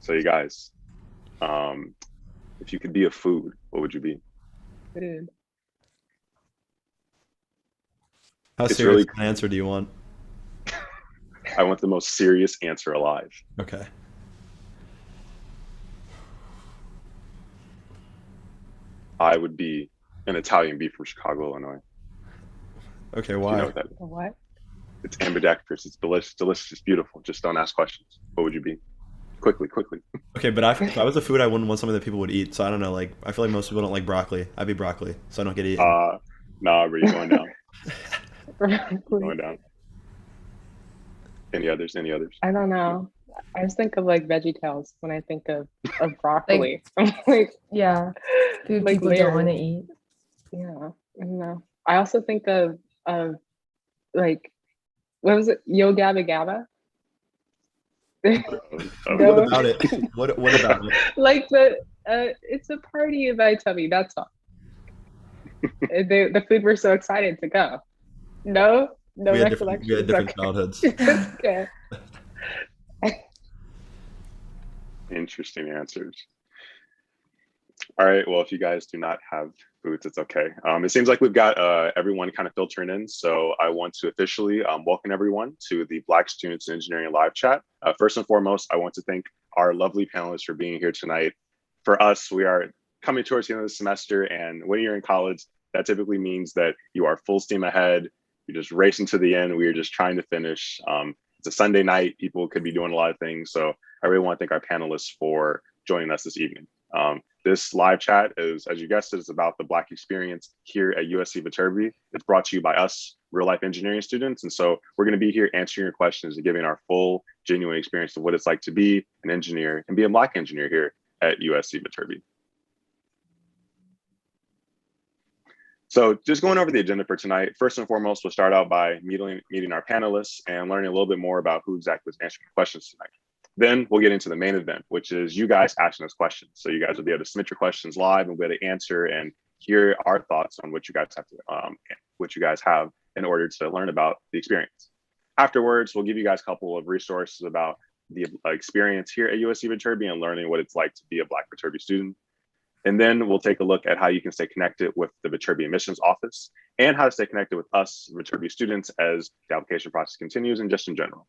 So you guys, um, if you could be a food, what would you be? Food. How It's serious really, of an answer do you want? I want the most serious answer alive. Okay. I would be an Italian beef from Chicago, Illinois. Okay, Do you know why? what that is? The what? It's ambidextrous. It's delicious, delicious, it's beautiful. Just don't ask questions. What would you be? Quickly, quickly. Okay, but if I was a food, I wouldn't want something that people would eat. So I don't know. Like, I feel like most people don't like broccoli. I'd be broccoli, so I don't get eaten. Uh, nah, bro, you're going down. You're Broccoli. going down. Any others? Any others? I don't know. I just think of like Veggie Tales when I think of Like, broccoli. I'm like yeah, food like people don't want layers. to eat. Yeah. I don't know. I also think of like what was it? Yo Gabba Gabba? What No. about it? What about it? Like it's a party in Viterbi, that's all. The food we're so excited to go. No? No We had recollections? different Okay. childhoods. Okay. Interesting answers. All right. Well, if you guys do not have foods, it's okay. It seems like we've got everyone kind of filtering in. So I want to officially welcome everyone to the Black Students in Engineering live chat. First and foremost, I want to thank our lovely panelists for being here tonight. For us, we are coming towards the end of the semester, and when you're in college, that typically means that you are full steam ahead. You're just racing to the end. We are just trying to finish. It's a Sunday night. People could be doing a lot of things. So I really want to thank our panelists for joining us this evening. This live chat is, as you guessed, it is about the Black experience here at USC Viterbi. It's brought to you by us, real life engineering students. And so we're going to be here answering your questions and giving our full, genuine experience of what it's like to be an engineer and be a Black engineer here at USC Viterbi. So just going over the agenda for tonight, first and foremost, we'll start out by meeting our panelists and learning a little bit more about who exactly is answering questions tonight. Then we'll get into the main event, which is you guys asking us questions. So you guys will be able to submit your questions live and be able to answer and hear our thoughts on what you guys have in order to learn about the experience. Afterwards, we'll give you guys a couple of resources about the experience here at USC Viterbi and learning what it's like to be a Black Viterbi student. And then we'll take a look at how you can stay connected with the Viterbi admissions office and how to stay connected with us, Viterbi students, as the application process continues and just in general.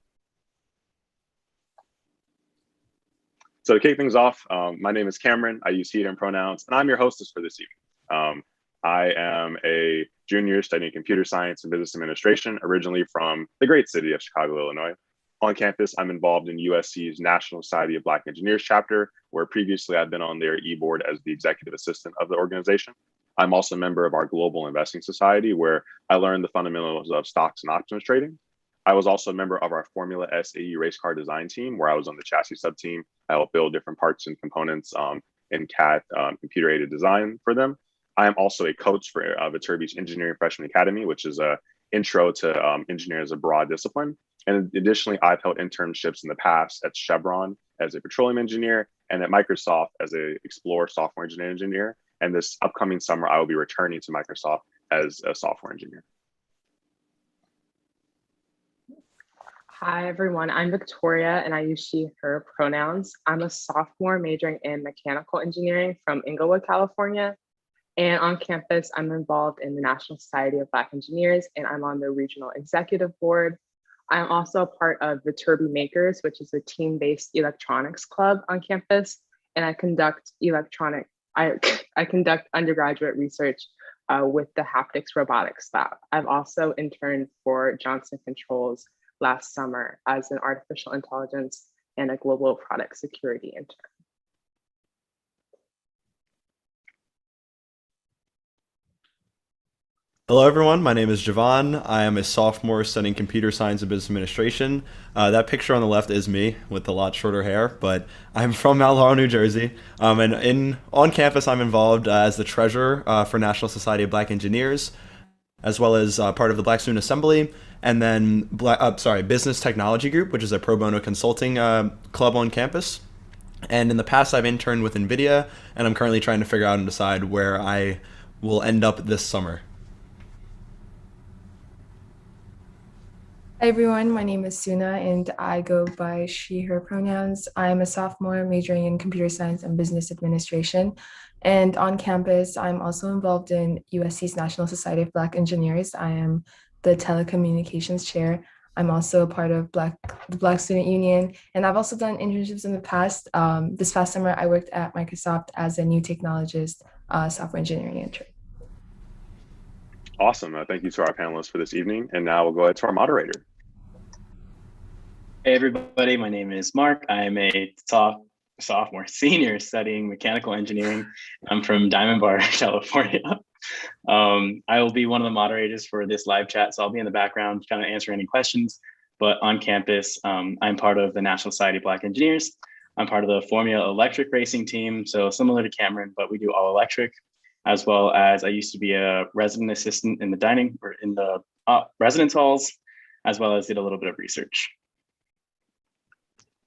So to kick things off, my name is Cameron. I use he, him pronouns, and I'm your hostess for this evening. I am a junior studying computer science and business administration, originally from the great city of Chicago, Illinois. On campus, I'm involved in USC's National Society of Black Engineers chapter, where previously I've been on their e-board as the executive assistant of the organization. I'm also a member of our Global Investing Society, where I learned the fundamentals of stocks and options trading. I was also a member of our Formula SAE race car design team, where I was on the chassis sub team. I helped build different parts and components in CAD, computer aided design for them. I am also a coach for Viterbi's Engineering Freshman Academy, which is a intro to engineering as a broad discipline. And additionally, I've held internships in the past at Chevron as a petroleum engineer and at Microsoft as a Explorer software engineer. And this upcoming summer, I will be returning to Microsoft as a software engineer. Hi, everyone. I'm Victoria, and I use she, her pronouns. I'm a sophomore majoring in mechanical engineering from Inglewood, California. And on campus, I'm involved in the National Society of Black Engineers, and I'm on the regional executive board. I'm also a part of Viterbi Makers, which is a team-based electronics club on campus, and I conduct I conduct undergraduate research with the haptics robotics lab. I've also interned for Johnson Controls last summer as an artificial intelligence and a global product security intern. Hello, everyone. My name is Javon. I am a sophomore studying computer science and business administration. That picture on the left is me with a lot shorter hair, but I'm from Mount Laurel, New Jersey. And on campus, I'm involved as the treasurer for National Society of Black Engineers, as well as part of the Black Student Assembly, and then Business Technology Group, which is a pro bono consulting club on campus. And in the past, I've interned with NVIDIA, and I'm currently trying to figure out and decide where I will end up this summer. Hi everyone, my name is Suna and I go by she, her pronouns. I'm a sophomore majoring in computer science and business administration. And on campus, I'm also involved in USC's National Society of Black Engineers. I am the telecommunications chair. I'm also a part of the Black Student Union, and I've also done internships in the past. This past summer, I worked at Microsoft as a new technologist, software engineering intern. Awesome. Thank you to our panelists for this evening. And now we'll go ahead to our moderator. Hey everybody, my name is Mark. I'm a sophomore senior studying mechanical engineering. I'm from Diamond Bar, California. I will be one of the moderators for this live chat, so I'll be in the background kind of answering any questions. But on campus, I'm part of the National Society of Black Engineers. I'm part of the Formula Electric racing team, so similar to Cameron, but we do all electric, as well as I used to be a resident assistant in the residence halls, as well as did a little bit of research.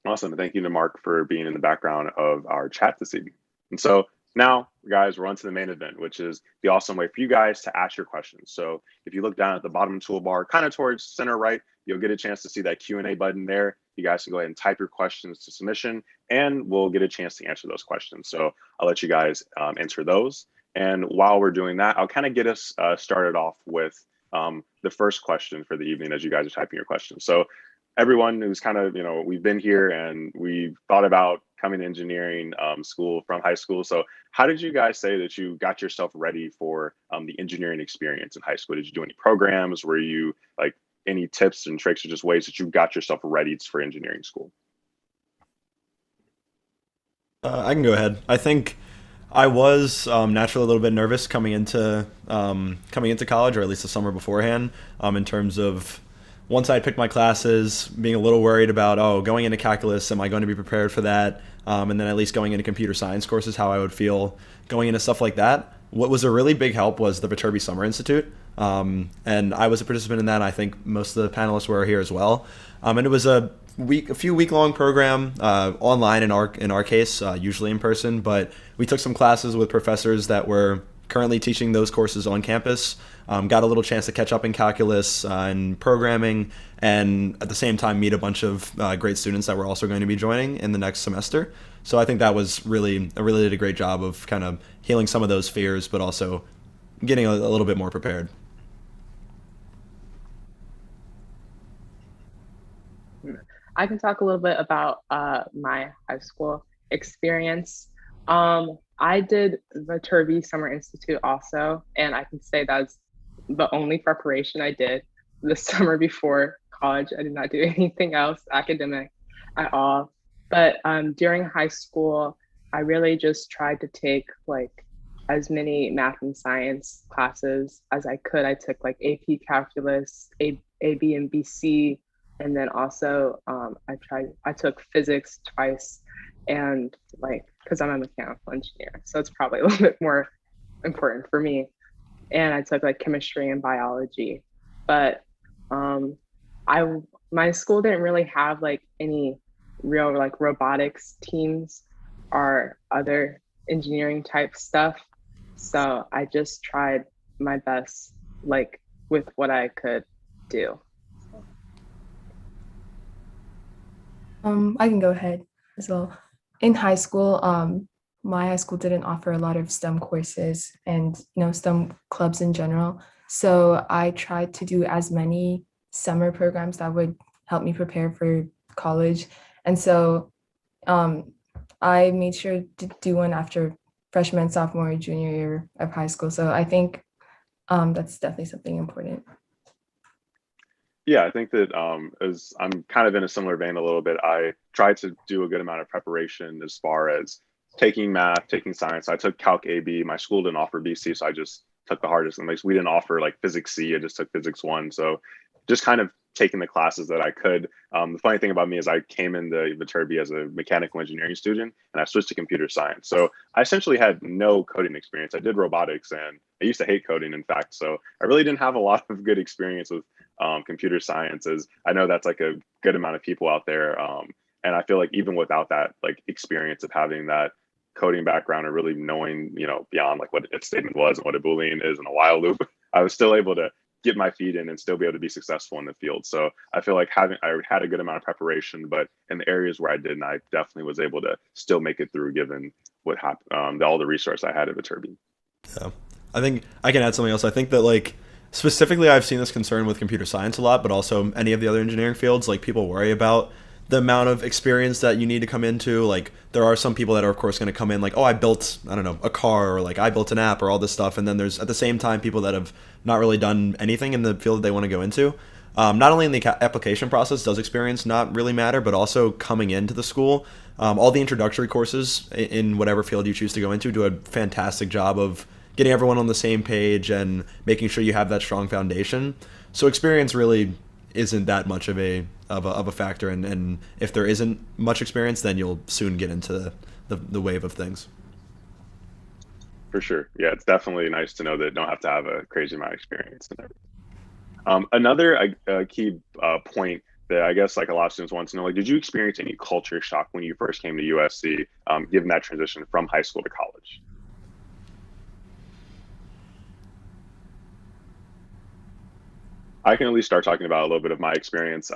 Awesome. Thank you to Mark for being in the background of our chat this evening. And so now, guys, we're on to the main event, which is the awesome way for you guys to ask your questions. So if you look down at the bottom toolbar, kind of towards center right, you'll get a chance to see that Q&A button there. You guys can go ahead and type your questions to submission, and we'll get a chance to answer those questions. So I'll let you guys answer those. And while we're doing that, I'll kind of get us started off with the first question for the evening as you guys are typing your questions. So everyone who's kind of, we've been here and we've thought about coming to engineering school from high school. So how did you guys say that you got yourself ready for the engineering experience in high school? Did you do any programs? Were you like any tips and tricks or just ways that you got yourself ready for engineering school? I can go ahead. I think I was naturally a little bit nervous coming into college, or at least the summer beforehand, in terms of once I had picked my classes, being a little worried about, going into calculus, am I going to be prepared for that? And then at least going into computer science courses, how I would feel going into stuff like that. What was a really big help was the Viterbi Summer Institute. And I was a participant in that. I think most of the panelists were here as well. And it was a few week-long program, online in our case, usually in person. But we took some classes with professors that were currently teaching those courses on campus. Got a little chance to catch up in calculus and programming, and at the same time meet a bunch of great students that were also going to be joining in the next semester. So I think that was really did a great job of kind of healing some of those fears, but also getting a little bit more prepared. I can talk a little bit about my high school experience. I did the Viterbi Summer Institute also, and I can say that's the only preparation I did the summer before college. I did not do anything else academic at all. But during high school, I really just tried to take like as many math and science classes as I could. I took like AP Calculus, AB and BC, and then also I took physics twice, and like because I'm a mechanical engineer, so it's probably a little bit more important for me. And I took like chemistry and biology, but my school didn't really have like any real like robotics teams or other engineering type stuff. So I just tried my best like with what I could do. I can go ahead as well. In high school, my high school didn't offer a lot of STEM courses and STEM clubs in general. So I tried to do as many summer programs that would help me prepare for college. And so I made sure to do one after freshman, sophomore, junior year of high school. So I think that's definitely something important. Yeah, I think that as I'm kind of in a similar vein a little bit, I tried to do a good amount of preparation as far as taking math, taking science. I took Calc AB. My school didn't offer BC, so I just took the hardest. And we didn't offer like Physics C. I just took Physics 1. So just kind of taking the classes that I could. The funny thing about me is I came into Viterbi as a mechanical engineering student, and I switched to computer science. So I essentially had no coding experience. I did robotics, and I used to hate coding, in fact. So I really didn't have a lot of good experience with computer science, as I know that's like a good amount of people out there. And I feel like even without that like experience of having that coding background or really knowing, beyond like what an if statement was and what a Boolean is and a while loop, I was still able to get my feet in and still be able to be successful in the field. So I feel like I had a good amount of preparation, but in the areas where I didn't, I definitely was able to still make it through given what happened, all the resources I had at Viterbi. Yeah. I think I can add something else. I think that like specifically I've seen this concern with computer science a lot, but also any of the other engineering fields, like people worry about the amount of experience that you need to come into. Like there are some people that are of course going to come in like, oh, I built, I don't know, a car, or like I built an app or all this stuff. And then there's at the same time people that have not really done anything in the field that they want to go into. Not only in the application process does experience not really matter, but also coming into the school. All the introductory courses in whatever field you choose to go into do a fantastic job of getting everyone on the same page and making sure you have that strong foundation. So experience really isn't that much of a factor, and if there isn't much experience, then you'll soon get into the wave of things. For sure. Yeah, it's definitely nice to know that don't have to have a crazy amount of experience. Another key point that I guess like a lot of students want to know, like, did you experience any culture shock when you first came to USC, given that transition from high school to college? I can at least start talking about a little bit of my experience.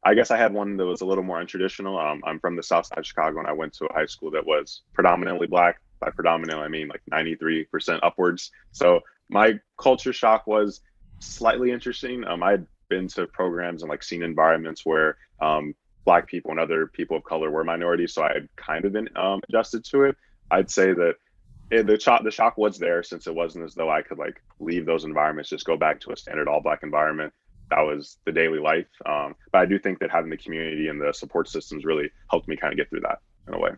I guess I had one that was a little more untraditional. I'm from the South Side of Chicago, and I went to a high school that was predominantly Black. By predominant, I mean like 93% upwards. So my culture shock was slightly interesting. I'd been to programs and like seen environments where Black people and other people of color were minorities, so I had kind of been adjusted to it. I'd say that the shock was there, since it wasn't as though I could like leave those environments, just go back to a standard all Black environment. That was the daily life. But I do think that having the community and the support systems really helped me kind of get through that in a way.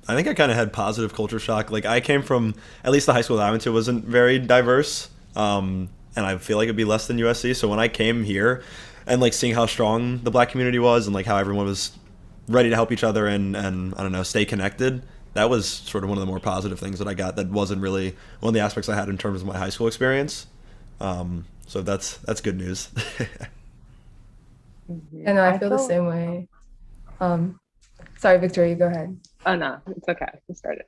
I think I kind of had positive culture shock. Like I came from, at least the high school that I went to wasn't very diverse, and I feel like it'd be less than USC. So when I came here, and like seeing how strong the Black community was, and like how everyone was ready to help each other and I don't know, stay connected, that was sort of one of the more positive things that I got. That wasn't really one of the aspects I had in terms of my high school experience. So that's good news. And I feel the same way. Sorry, Victoria, go ahead. Oh no, it's okay. You started.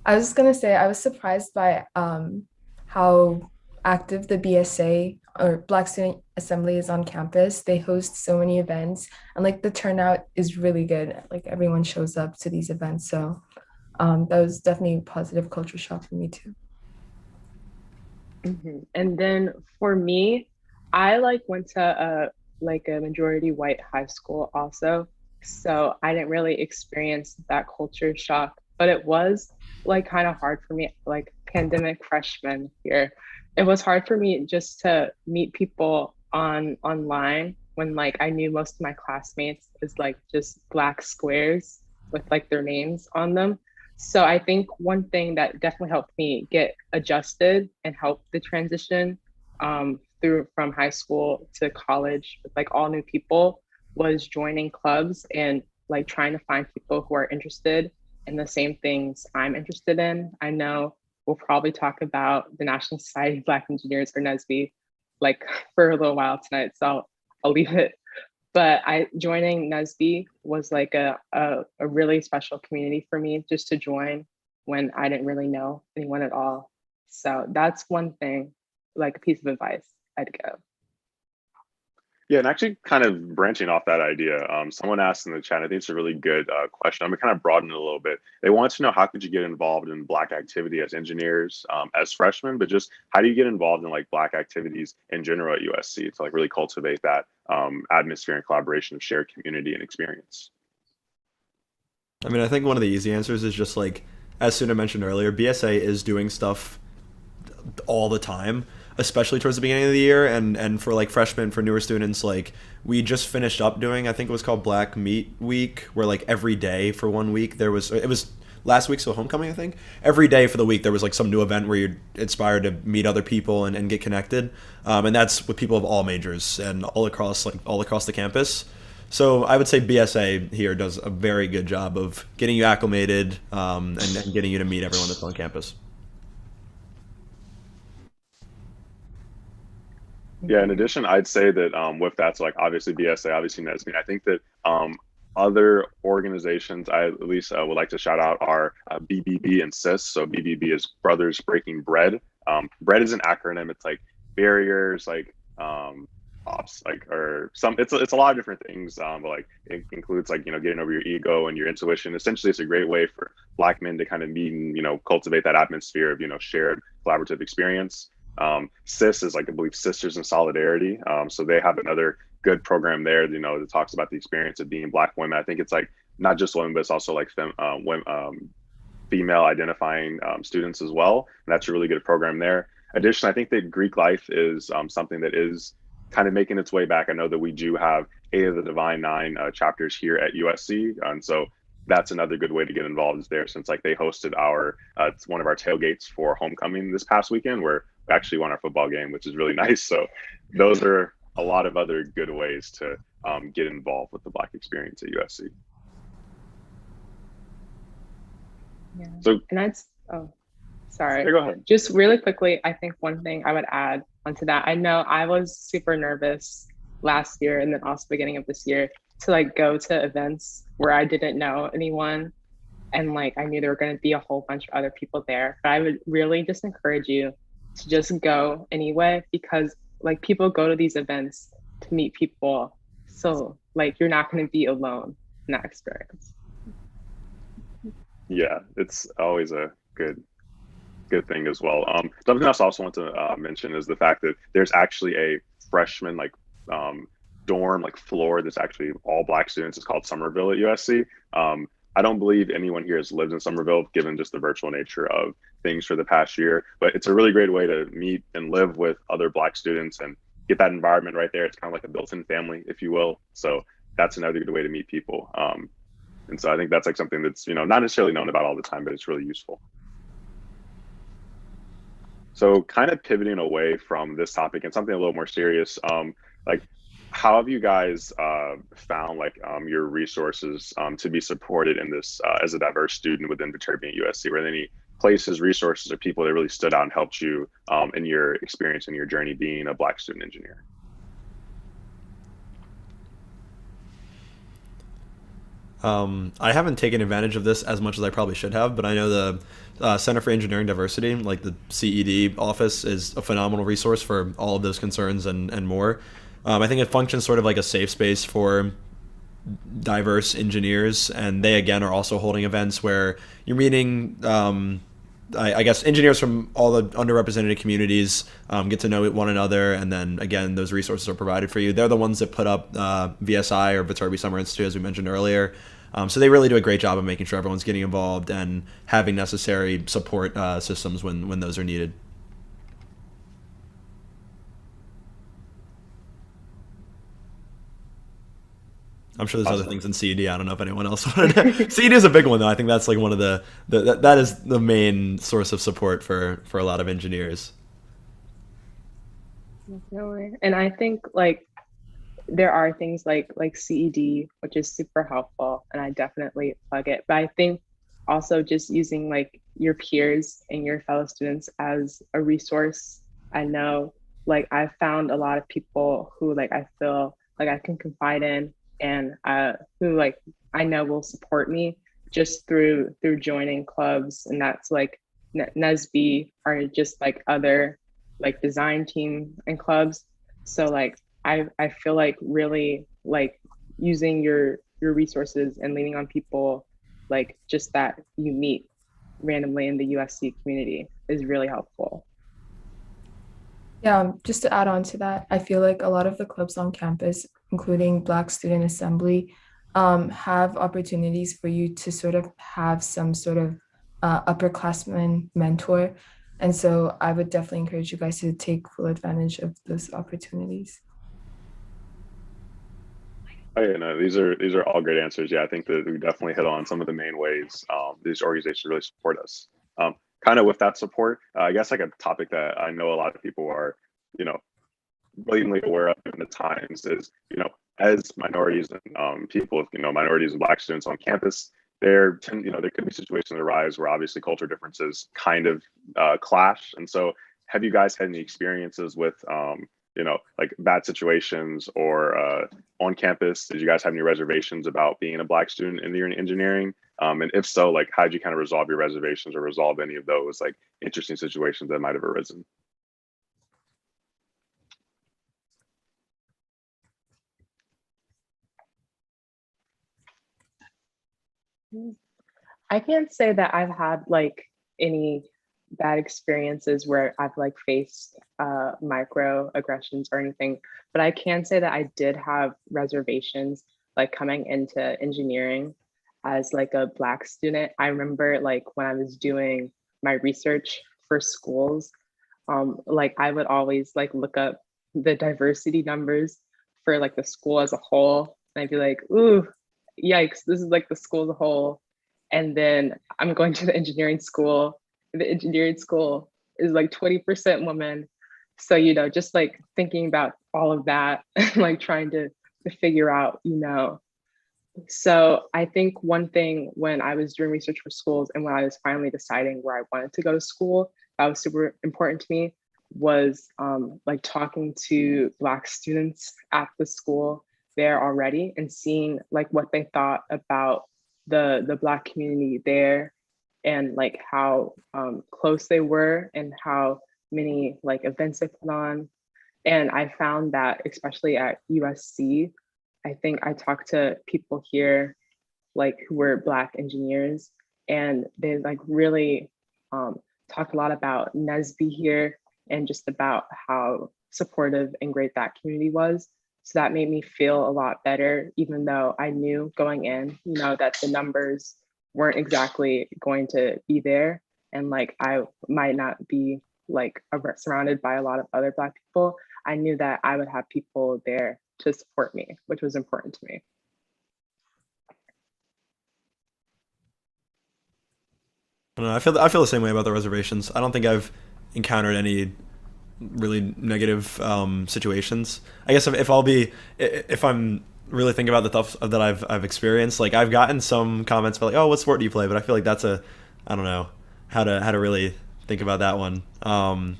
I was just gonna say I was surprised by how active the BSA or Black Student Assembly is on campus. They host so many events, and like the turnout is really good. Like everyone shows up to these events. So that was definitely a positive culture shock for me too. And then for me, I like went to a majority white high school also. So I didn't really experience that culture shock, but it was like kind of hard for me, like pandemic freshman year. It was hard for me just to meet people online when like I knew most of my classmates is like just Black squares with like their names on them. So I think one thing that definitely helped me get adjusted and help the transition through from high school to college with like all new people was joining clubs and like trying to find people who are interested in the same things I'm interested in. I know we'll probably talk about the National Society of Black Engineers, or NSBE, like for a little while tonight, so I'll leave it. But joining NSBE was like a really special community for me just to join when I didn't really know anyone at all. So that's one thing, like a piece of advice I'd give. Yeah, and actually kind of branching off that idea, someone asked in the chat, I think it's a really good question. I'm gonna kind of broaden it a little bit. They want to know, how could you get involved in Black activity as engineers, as freshmen, but just how do you get involved in like Black activities in general at USC to like really cultivate that atmosphere and collaboration of shared community and experience? I mean, I think one of the easy answers is just like, as Suna mentioned earlier, BSA is doing stuff all the time, especially towards the beginning of the year, and for like freshmen, for newer students, like we just finished up doing, I think it was called Black Meet Week, where like every day for 1 week it was last week, so homecoming, I think. Every day for the week there was like some new event where you're inspired to meet other people and get connected, and that's with people of all majors and all across the campus. So I would say BSA here does a very good job of getting you acclimated, and getting you to meet everyone that's on campus. Yeah, in addition, I'd say that with that, so like obviously BSA, obviously NSBE, I think that other organizations I at least would like to shout out are BBB and CIS. So BBB is Brothers Breaking Bread. BREAD is an acronym. It's like barriers, like ops, like, or some, it's a lot of different things, but like it includes like, getting over your ego and your intuition. Essentially, it's a great way for Black men to kind of meet and, cultivate that atmosphere of, shared collaborative experience. SIS is like, I believe, Sisters in Solidarity. So they have another good program there, that talks about the experience of being Black women. I think it's like not just women, but it's also like female identifying students as well. And that's a really good program there. Additionally, I think that Greek life is something that is kind of making its way back. I know that we do have 8 of the Divine Nine chapters here at USC. And so that's another good way to get involved is there, since like they hosted it's one of our tailgates for homecoming this past weekend, where we actually won our football game, which is really nice. So those are a lot of other good ways to get involved with the Black experience at USC. Yeah. So, and that's, sorry. Yeah, go ahead. Just really quickly, I think one thing I would add onto that, I know I was super nervous last year and then also beginning of this year to like go to events where I didn't know anyone. And like, I knew there were going to be a whole bunch of other people there, but I would really just encourage you to just go anyway, because like people go to these events to meet people. So like, you're not going to be alone in that experience. Yeah, it's always a good thing as well. Something else I also want to mention is the fact that there's actually a freshman dorm floor that's actually all Black students. It's called Somerville at USC. I don't believe anyone here has lived in Somerville, given just the virtual nature of things for the past year, but it's a really great way to meet and live with other Black students and get that environment right there. It's kind of like a built-in family, if you will. So that's another good way to meet people. And so I think that's like something that's, not necessarily known about all the time, but it's really useful. So kind of pivoting away from this topic and something a little more serious, like how have you guys found your resources to be supported in this as a diverse student within Viterbi and USC? Were there any places, resources, or people that really stood out and helped you in your experience and your journey being a Black student engineer? I haven't taken advantage of this as much as I probably should have, but I know the Center for Engineering Diversity, like the CED office, is a phenomenal resource for all of those concerns and more. I think it functions sort of like a safe space for diverse engineers, and they again are also holding events where you're meeting I guess engineers from all the underrepresented communities, get to know one another, and then again those resources are provided for you. They're the ones that put up VSI or Viterbi Summer Institute, as we mentioned earlier. So they really do a great job of making sure everyone's getting involved and having necessary support systems when those are needed. I'm sure there's other things in CED. I don't know if anyone else wanted to. CED is a big one, though. I think that's like one of that is the main source of support for a lot of engineers. Definitely. And I think like there are things like CED, which is super helpful, and I definitely plug it. But I think also just using like your peers and your fellow students as a resource. I know like I've found a lot of people who like I feel like I can confide in, and who like I know will support me just through joining clubs, and that's like NESB or just like other like design team and clubs. So like I feel like really like using your resources and leaning on people like just that you meet randomly in the USC community is really helpful. Yeah, just to add on to that, I feel like a lot of the clubs on campus, including Black Student Assembly, have opportunities for you to sort of have some sort of upperclassman mentor. And so I would definitely encourage you guys to take full advantage of those opportunities. Oh, yeah, no, these are all great answers. Yeah, I think that we definitely hit on some of the main ways these organizations really support us. Kind of with that support, I guess like a topic that I know a lot of people are, blatantly aware of in the times is, as minorities and people, minorities and Black students on campus, there could be situations that arise where obviously culture differences kind of clash. And so have you guys had any experiences with, like bad situations or on campus? Did you guys have any reservations about being a Black student in the engineering? And if so, like, how did you kind of resolve your reservations or resolve any of those like interesting situations that might have arisen? I can't say that I've had like any bad experiences where I've like faced microaggressions or anything, but I can say that I did have reservations like coming into engineering as like a Black student. I remember like when I was doing my research for schools, like I would always like look up the diversity numbers for like the school as a whole, and I'd be like, ooh, yikes, this is like the school as a whole. And then I'm going to the engineering school. The engineering school is like 20% women. So, just like thinking about all of that, like trying to figure out, So I think one thing when I was doing research for schools and when I was finally deciding where I wanted to go to school, that was super important to me, was like talking to Black students at the school there already and seeing like what they thought about the Black community there and like how close they were and how many like events they put on. And I found that especially at USC, I think I talked to people here like who were Black engineers, and they like really talked a lot about NESB here and just about how supportive and great that community was. So that made me feel a lot better, even though I knew going in, that the numbers weren't exactly going to be there. And like I might not be like surrounded by a lot of other Black people. I knew that I would have people there to support me, which was important to me. I don't know. I feel the same way about the reservations. I don't think I've encountered any really negative situations. I guess if I'm really thinking about the stuff that I've experienced, like I've gotten some comments about like, oh, what sport do you play? But I feel like I don't know how to really think about that one.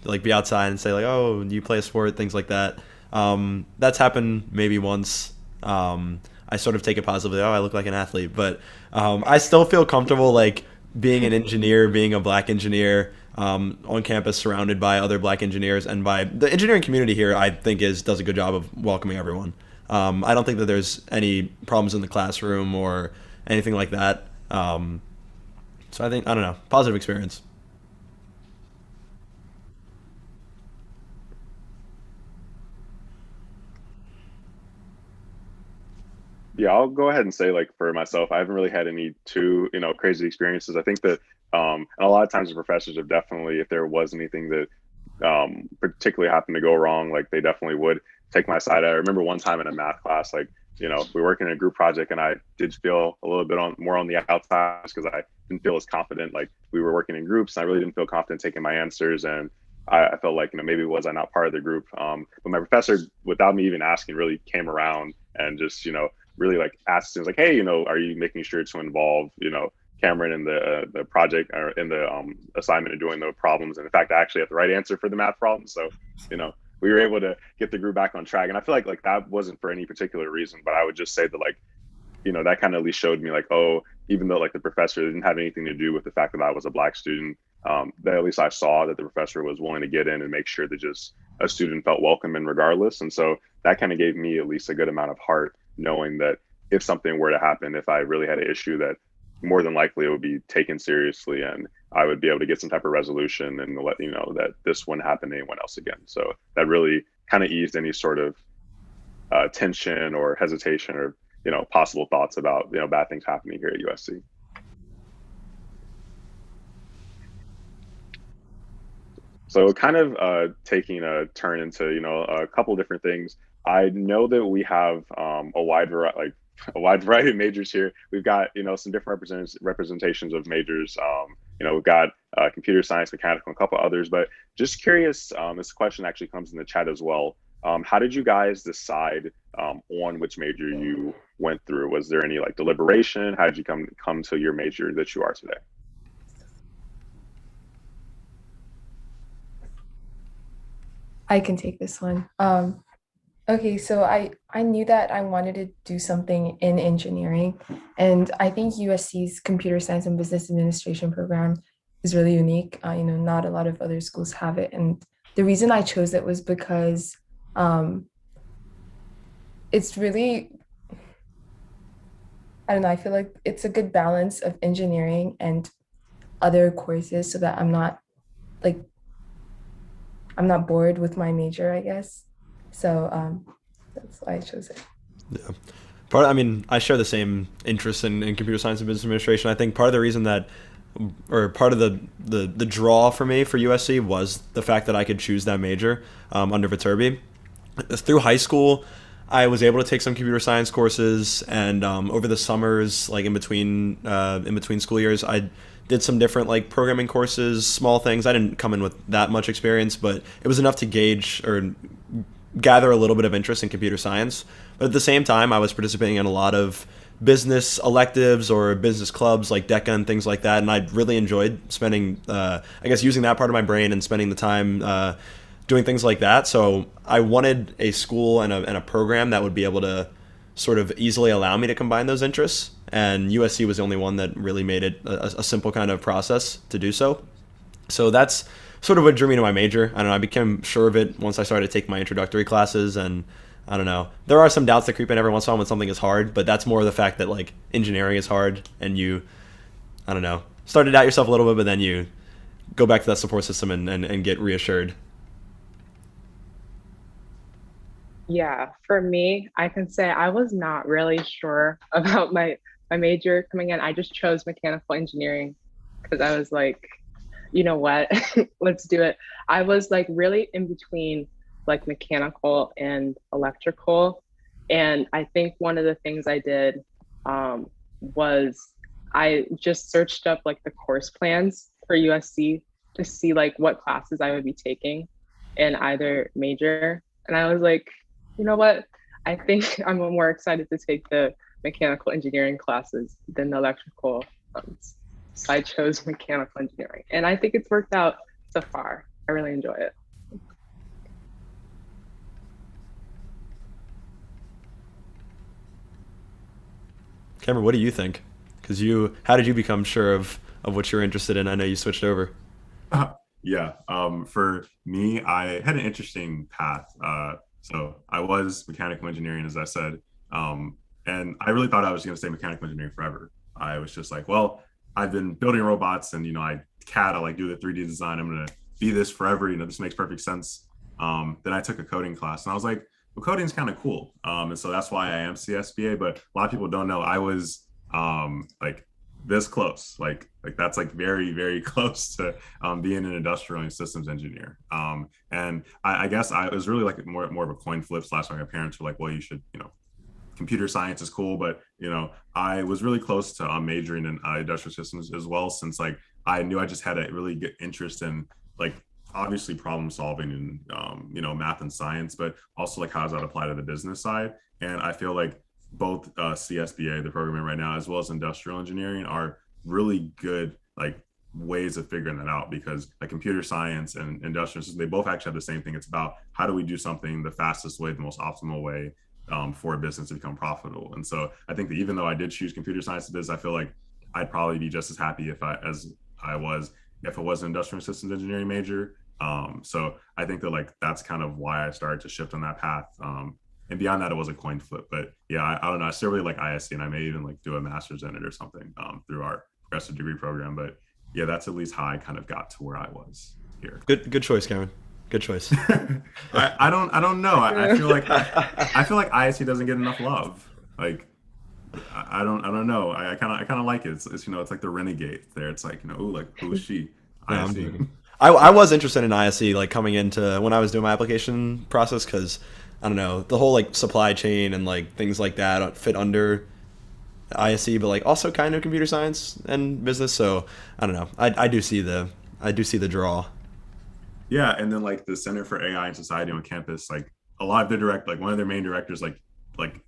Like be outside and say like, oh, you play a sport, things like that. That's happened maybe once. I sort of take it positively. Oh, I look like an athlete, but I still feel comfortable like being an engineer, being a Black engineer on campus, surrounded by other Black engineers, and by the engineering community here. I think does a good job of welcoming everyone. I don't think that there's any problems in the classroom or anything like that. So I don't know, positive experience. Yeah, I'll go ahead and say like for myself, I haven't really had any too, crazy experiences. I think that and a lot of times the professors have definitely, if there was anything that particularly happened to go wrong, like they definitely would take my side. I remember one time in a math class, like, we were working in a group project and I did feel a little bit more on the outside because I didn't feel as confident. Like we were working in groups and I really didn't feel confident taking my answers. And I felt like, maybe was I not part of the group? But my professor, without me even asking, really came around and just, really like asked things like, hey, are you making sure to involve, Cameron in the project or in the assignment and doing the problems? And in fact, I actually have the right answer for the math problem. So, we were able to get the group back on track. And I feel like that wasn't for any particular reason, but I would just say that like, that kind of at least showed me like, oh, even though like the professor didn't have anything to do with the fact that I was a Black student, that at least I saw that the professor was willing to get in and make sure that just a student felt welcome and regardless. And so that kind of gave me at least a good amount of heart, knowing that if something were to happen, if I really had an issue, that more than likely it would be taken seriously and I would be able to get some type of resolution and let you know that this wouldn't happen to anyone else again. So that really kind of eased any sort of tension or hesitation or possible thoughts about bad things happening here at USC. So kind of taking a turn into a couple different things. I know that we have a wide variety, like a wide variety of majors here. We've got some different representations of majors. We've got computer science, mechanical, and a couple others. But just curious, this question actually comes in the chat as well. How did you guys decide on which major you went through? Was there any like deliberation? How did you come to your major that you are today? I can take this one. Okay, so I knew that I wanted to do something in engineering, and I think USC's Computer Science and Business Administration program is really unique. Not a lot of other schools have it, and the reason I chose it was because um, it's really, I don't know, I feel like it's a good balance of engineering and other courses, so that like I'm not bored with my major, I guess. So that's why I chose it. Yeah. I mean, I share the same interest in computer science and business administration. I think part of the reason that, or part of the draw for me for USC was the fact that I could choose that major under Viterbi. Through high school, I was able to take some computer science courses, and over the summers, like in between school years, I did some different like programming courses, small things. I didn't come in with that much experience, but it was enough to gauge or gather a little bit of interest in computer science. But at the same time, I was participating in a lot of business electives or business clubs like DECA and things like that, and I really enjoyed spending, I guess, using that part of my brain and spending the time doing things like that. So I wanted a school and a program that would be able to sort of easily allow me to combine those interests. And USC was the only one that really made it a simple kind of process to do so. So that's sort of what drew me to my major. I don't know. I became sure of it once I started to take my introductory classes, and I don't know. There are some doubts that creep in every once in a while when something is hard, but that's more the fact that like engineering is hard, and you, I don't know, start to doubt yourself a little bit, but then you go back to that support system and get reassured. Yeah, for me, I can say I was not really sure about my major coming in. I just chose mechanical engineering because I was like, you know what, let's do it. I was like really in between like mechanical and electrical. And I think one of the things I did was I just searched up like the course plans for USC to see like what classes I would be taking in either major. And I was like, you know what? I think I'm more excited to take the mechanical engineering classes than the electrical ones. So I chose mechanical engineering, and I think it's worked out so far. I really enjoy it. Cameron, what do you think? Because how did you become sure of what you're interested in? I know you switched over. Yeah. For me, I had an interesting path. So I was mechanical engineering, as I said, and I really thought I was going to stay mechanical engineering forever. I was just like, well, I've been building robots, and I CAD, I like do the 3D design. I'm going to be this forever. This makes perfect sense. Then I took a coding class, and I was like, well, coding is kind of cool, and so that's why I am CSBA. But a lot of people don't know I was like this close, like that's like very very close to being an industrial and systems engineer. And I guess I was really like more of a coin flip slash, like my parents were like, well, you should computer science is cool, but I was really close to majoring in industrial systems as well, since like I knew I just had a really good interest in like obviously problem solving and math and science, but also like how does that apply to the business side. And I feel like both CSBA, the program right now, as well as industrial engineering are really good like ways of figuring that out, because like computer science and industrial systems, they both actually have the same thing. It's about how do we do something the fastest way, the most optimal way for a business to become profitable. And so I think that even though I did choose computer science business, I feel like I'd probably be just as happy as I was if it was an industrial systems engineering major. So I think that like that's kind of why I started to shift on that path. And beyond that, it was a coin flip. But yeah, I don't know. I still really like ISC, and I may even like do a master's in it or something through our progressive degree program. But yeah, that's at least how I kind of got to where I was here. Good choice, Cameron. Good choice. I don't know. I feel like ISC doesn't get enough love. Like I don't know. I kind of like it. It's it's like the renegade there. It's like ooh, like who is she? Yeah, ISC. I was interested in ISC like coming into when I was doing my application process, because I don't know, the whole like supply chain and like things like that fit under ISC, but like also kind of computer science and business. So I don't know. I do see the draw. Yeah, and then like the Center for AI and Society on campus, like a lot of their like one of their main directors like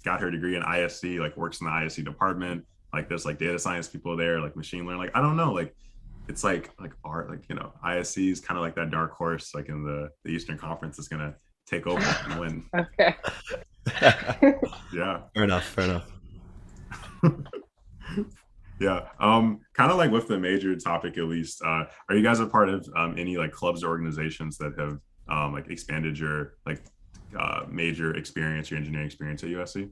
got her degree in ISC, like works in the ISC department. Like there's like data science people there, like machine learning. Like I don't know, like it's like art, like, you know, ISC is kind of like that dark horse, like in the Eastern Conference is gonna take over and win. Okay. Yeah. Fair enough. Fair enough. Yeah. Kind of like with the major topic, at least, are you guys a part of any like clubs or organizations that have like expanded your like major experience, your engineering experience at USC?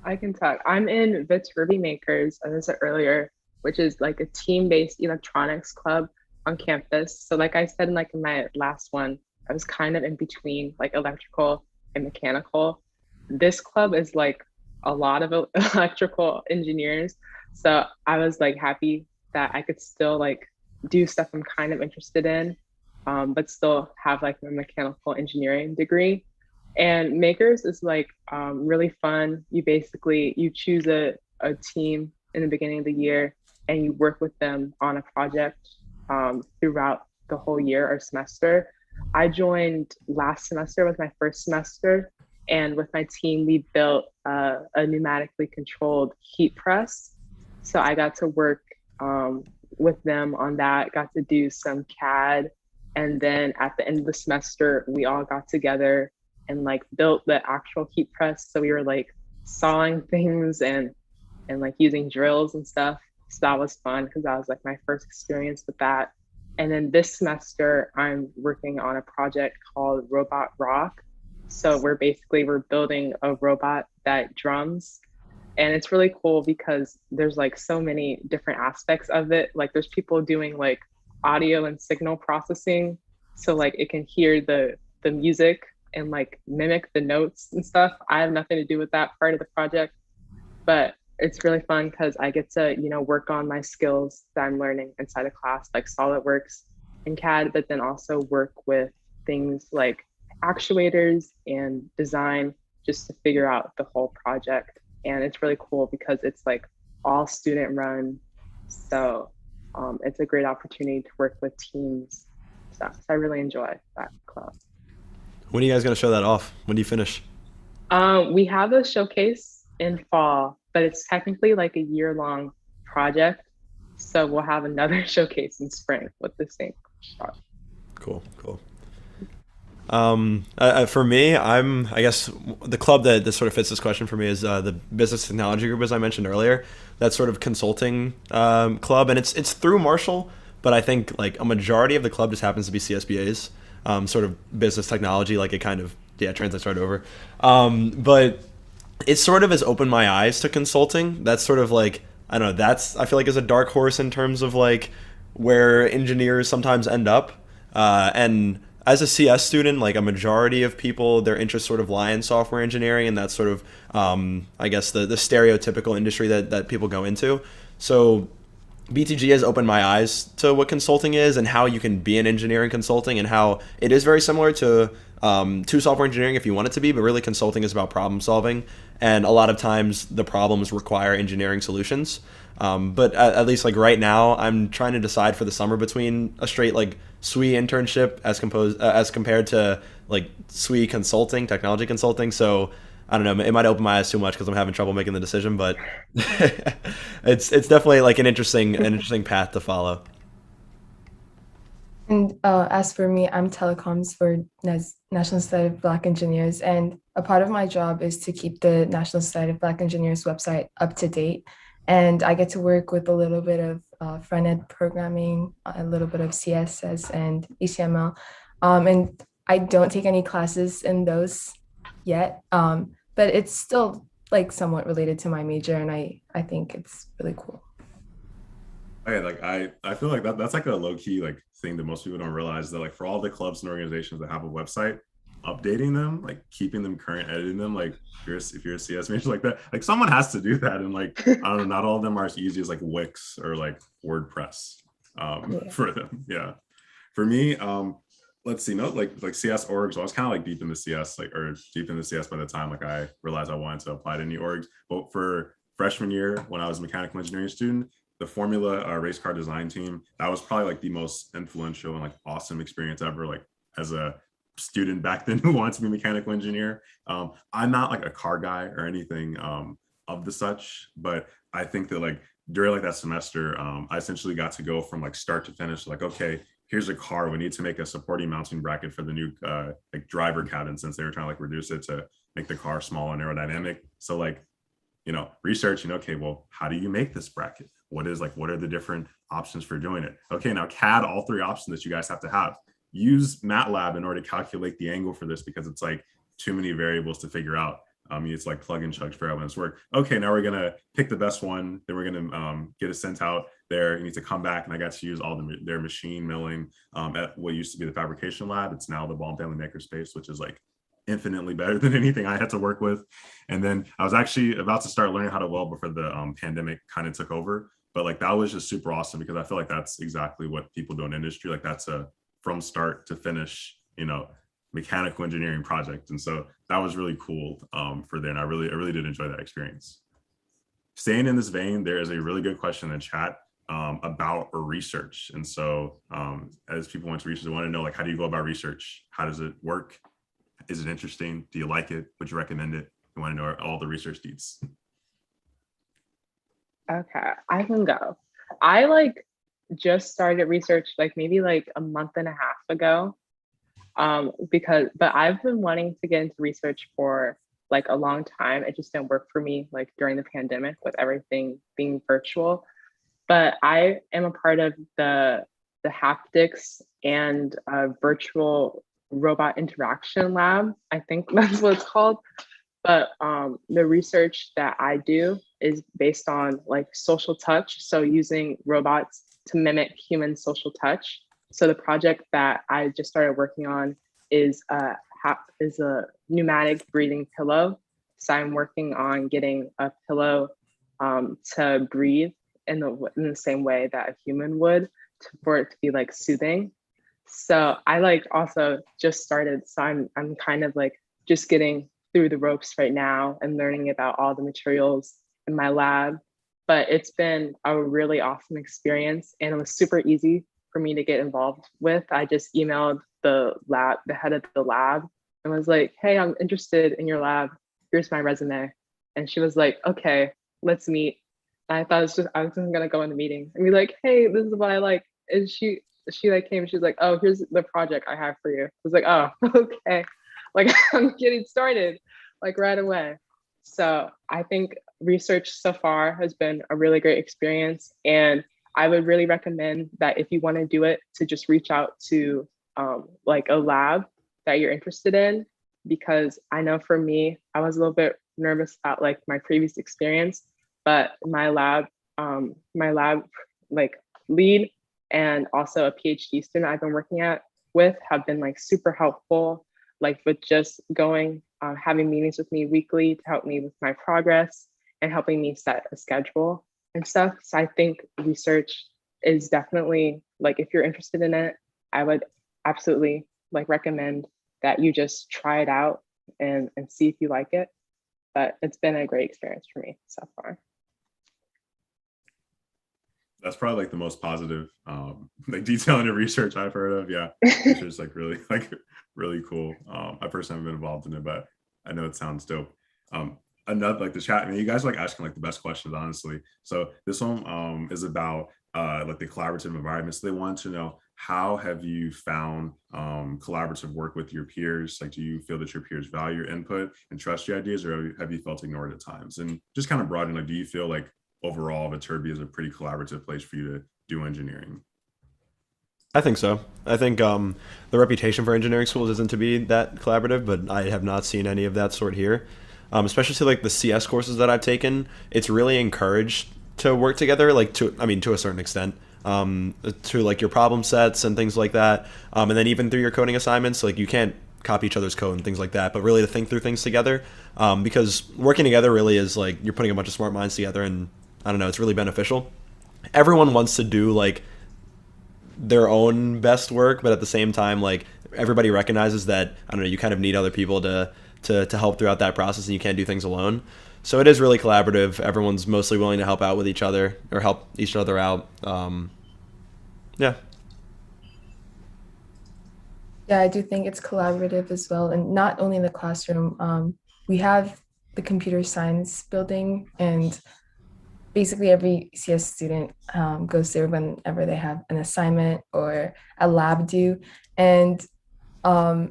I can talk. I'm in Viterbi Makers, as I said earlier, which is like a team-based electronics club on campus. So like I said in my last one, I was kind of in between like electrical and mechanical. This club is like a lot of electrical engineers. So I was like happy that I could still like do stuff I'm kind of interested in, but still have like my mechanical engineering degree. And Makers is like really fun. You choose a team in the beginning of the year and you work with them on a project throughout the whole year or semester. I joined last semester, was my first semester, and with my team, we built a pneumatically controlled heat press. So I got to work with them on that, got to do some CAD. And then at the end of the semester, we all got together and like built the actual heat press. So we were like sawing things and like using drills and stuff. So that was fun because that was like my first experience with that. And then this semester, I'm working on a project called Robot Rock. So we're building a robot that drums. And it's really cool because there's like so many different aspects of it. Like there's people doing like audio and signal processing. So like it can hear the music and like mimic the notes and stuff. I have nothing to do with that part of the project, but it's really fun because I get to, you know, work on my skills that I'm learning inside of class, like SolidWorks and CAD, but then also work with things like actuators and design just to figure out the whole project. And it's really cool because it's like all student run. So it's a great opportunity to work with teams. So I really enjoy that club. When are you guys going to show that off? When do you finish? We have a showcase in fall, but it's technically like a year-long project. So we'll have another showcase in spring with the same shot. Cool. For me, I guess the club that sort of fits this question for me is the business technology group, as I mentioned earlier. That sort of consulting club, and it's through Marshall, but I think like a majority of the club just happens to be CSBA's. Sort of business technology, like it kind of translates right over. But it sort of has opened my eyes to consulting. That's sort of like, I don't know, I feel like is a dark horse in terms of like where engineers sometimes end up. And as a CS student, like a majority of people, their interests sort of lie in software engineering, and that's sort of, I guess, the stereotypical industry that people go into. So BTG has opened my eyes to what consulting is and how you can be an engineer in consulting, and how it is very similar to software engineering if you want it to be, but really consulting is about problem solving, and a lot of times the problems require engineering solutions. But at least like right now, I'm trying to decide for the summer between a straight like SWE internship as compared to like SWE consulting, technology consulting. So I don't know, it might open my eyes too much because I'm having trouble making the decision, but it's definitely like an interesting path to follow. And as for me, I'm telecoms for National Society of Black Engineers, and a part of my job is to keep the National Society of Black Engineers website up to date. And I get to work with a little bit of front-end programming, a little bit of CSS and HTML. And I don't take any classes in those yet, but it's still like somewhat related to my major, and I think it's really cool. Okay, like I feel like that's like a low key like thing that most people don't realize, that like for all the clubs and organizations that have a website, updating them, like keeping them current, editing them, like if you're a CS major like that, like someone has to do that, and like I don't know, not all of them are as easy as like Wix or like WordPress for them. Yeah, for me, let's see, no, like CS orgs. So I was kind of like deep in the CS, by the time like I realized I wanted to apply to any orgs. But for freshman year, when I was a mechanical engineering student, the Formula race car design team, that was probably like the most influential and like awesome experience ever. Like as a student back then who wanted to be a mechanical engineer, I'm not like a car guy or anything of the such, but I think that like during like that semester, I essentially got to go from like start to finish, like, okay, here's a car. We need to make a supporting mounting bracket for the new like driver cabin, since they were trying to like reduce it to make the car small and aerodynamic. So like, researching, okay, well, how do you make this bracket? What are the different options for doing it? Okay, now CAD, all three options that you guys have to have. Use MATLAB in order to calculate the angle for this, because it's like too many variables to figure out. It's like plug and chug to figure out when it's work. Okay, now we're gonna pick the best one. Then we're gonna get it sent out there. You need to come back, and I got to use all their machine milling at what used to be the fabrication lab. It's now the Baum Family Makerspace, which is like infinitely better than anything I had to work with. And then I was actually about to start learning how to weld before the pandemic kind of took over. But like that was just super awesome, because I feel like that's exactly what people do in industry. Like that's a from start to finish, mechanical engineering project. And so that was really cool for then. I really did enjoy that experience. Staying in this vein, there is a really good question in the chat about research. And so as people want to research, they want to know, like, how do you go about research? How does it work? Is it interesting? Do you like it? Would you recommend it? You want to know all the research deets. Okay, I can go. I just started research maybe a month and a half ago. But I've been wanting to get into research for a long time. It just didn't work for me during the pandemic with everything being virtual. But I am a part of the haptics and virtual robot interaction lab. I think that's what it's called. But the research that I do is based on social touch. So using robots to mimic human social touch. So the project that I just started working on is a pneumatic breathing pillow. So I'm working on getting a pillow to breathe in the same way that a human would, for it to be soothing. So I also just started. So I'm kind of just getting through the ropes right now and learning about all the materials in my lab. But it's been a really awesome experience, and it was super easy for me to get involved with. I just emailed the head of the lab, and was like, hey, I'm interested in your lab. Here's my resume. And she was like, okay, let's meet. And I thought I was just gonna go in the meeting and be like, hey, this is what I like. And she came, she was like, oh, here's the project I have for you. I was like, oh, okay. I'm getting started right away. So I think research so far has been a really great experience. And I would really recommend that if you want to do it, to just reach out to a lab that you're interested in, because I know for me, I was a little bit nervous about my previous experience, but my lab lead and also a PhD student I've been working with have been super helpful, with just going, having meetings with me weekly to help me with my progress and helping me set a schedule and stuff. So I think research is definitely, if you're interested in it, I would absolutely recommend that you just try it out and see if you like it. But it's been a great experience for me so far. That's probably the most positive detail into research I've heard of. Yeah, it's just really really cool. I personally haven't been involved in it, but I know it sounds dope. Another the chat, I mean, you guys asking the best questions, honestly. So this one is about the collaborative environment. So they want to know, how have you found collaborative work with your peers? Do you feel that your peers value your input and trust your ideas, or have you felt ignored at times? And just kind of broaden, do you feel overall Viterbi is a pretty collaborative place for you to do engineering? I think so. I think the reputation for engineering schools isn't to be that collaborative, but I have not seen any of that sort here. Especially to the CS courses that I've taken, it's really encouraged to work together, to a certain extent, to your problem sets and things like that. And then even through your coding assignments, you can't copy each other's code and things like that, but really to think through things together, because working together really is you're putting a bunch of smart minds together, and I don't know, it's really beneficial. Everyone wants to do their own best work, but at the same time, everybody recognizes that, I don't know, you kind of need other people to help throughout that process, and you can't do things alone. So it is really collaborative. Everyone's mostly willing to help out with each other, or help each other out. Yeah. Yeah, I do think it's collaborative as well. And not only in the classroom, we have the computer science building, and basically every CS student goes there whenever they have an assignment or a lab due. And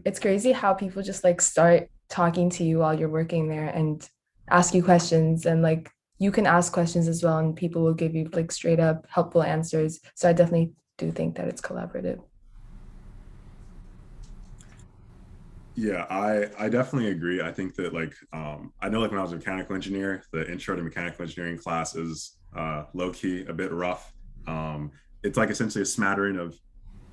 it's crazy how people just like start talking to you while you're working there and ask you questions, and like you can ask questions as well, and people will give you like straight up helpful answers. So I definitely do think that it's collaborative. Yeah, I definitely agree. I think that like I know like when I was a mechanical engineer, the intro to mechanical engineering class is low key a bit rough. It's like essentially a smattering of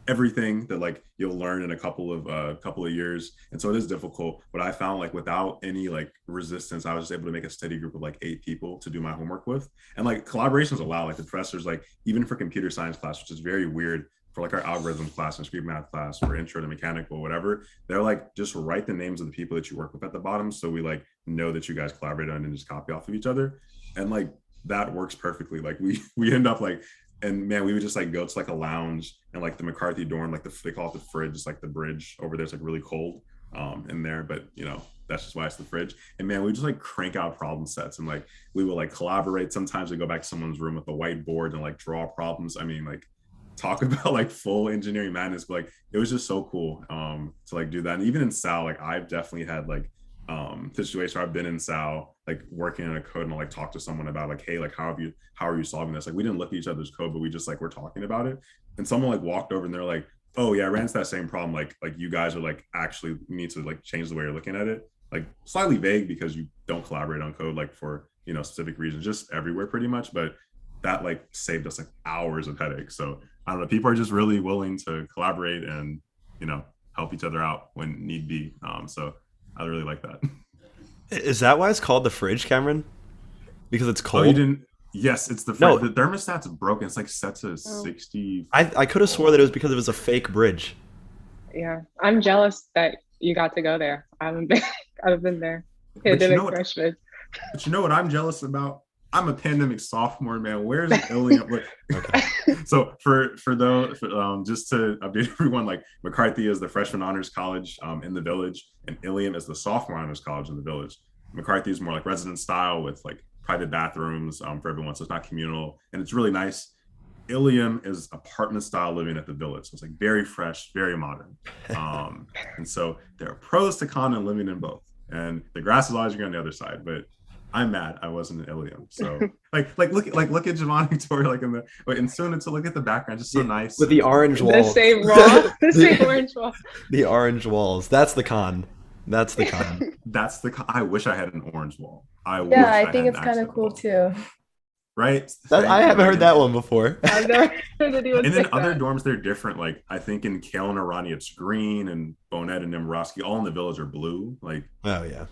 everything that like you'll learn in a couple of years, and so it is difficult. But I found like without any like resistance, I was just able to make a steady group of like 8 people to do my homework with, and like collaborations allow like the professors, like even for computer science class, which is very weird, for like our algorithm class and street math class for intro to mechanical whatever, they're like just write the names of the people that you work with at the bottom, so we like know that you guys collaborate on and just copy off of each other. And like that works perfectly. Like we end up like, and man, we would just like go to like a lounge, and like the McCarthy dorm, like they call it the fridge, it's like the bridge over there. It's like really cold in there, but you know, that's just why it's the fridge. And man, we just like crank out problem sets, and like we will like collaborate. Sometimes we go back to someone's room with a whiteboard and like draw problems. I mean, like talk about like full engineering madness, but like it was just so cool to like do that. And even in Sal, like I've definitely had like situations where I've been in Sal, like working in a code, and I'll like talk to someone about like, hey, like how are you solving this? Like we didn't look at each other's code, but we just like we're talking about it. And someone like walked over and they're like, oh yeah, I ran into that same problem. Like you guys are like actually need to like change the way you're looking at it. Like slightly vague because you don't collaborate on code like for, you know, specific reasons, just everywhere pretty much. But that like saved us like hours of headaches. So I don't know, people are just really willing to collaborate and, you know, help each other out when need be. So I really like that. Is that why it's called the fridge, Cameron? Because it's cold? Oh, you didn't? Yes, it's the No. the thermostat's broken. It's like set to 60. I could have swore that it was because it was a fake bridge. Yeah, I'm jealous that you got to go there. I haven't been. I haven't been there. But you know what- Freshman. But you know what I'm jealous about? I'm a pandemic sophomore, man. Where's Ilium? Okay. So for those, just to update everyone, like McCarthy is the freshman honors college in the Village, and Ilium is the sophomore honors college in the Village. McCarthy is more like resident style with like private bathrooms for everyone, so it's not communal, and it's really nice. Ilium is apartment style living at the Village, so it's like very fresh, very modern. And so there are pros to con and living in both, and the grass is always green on the other side, but I'm mad I wasn't in Ilium. So look at Giovanni Victoria like in the and soon to look at the background, just so nice with the orange walls. The same wall. The same orange wall. The orange walls. That's the con. That's the con. That's the con. I wish I had an orange wall. Yeah, I think it's kind of cool too. Right? I haven't heard that one before. I've never heard anyone and say then other that. dorms, they're different. Like I think in Kale and Arani, it's green, and Bonet and Nemrowski, all in the Village are blue. Like Oh yeah.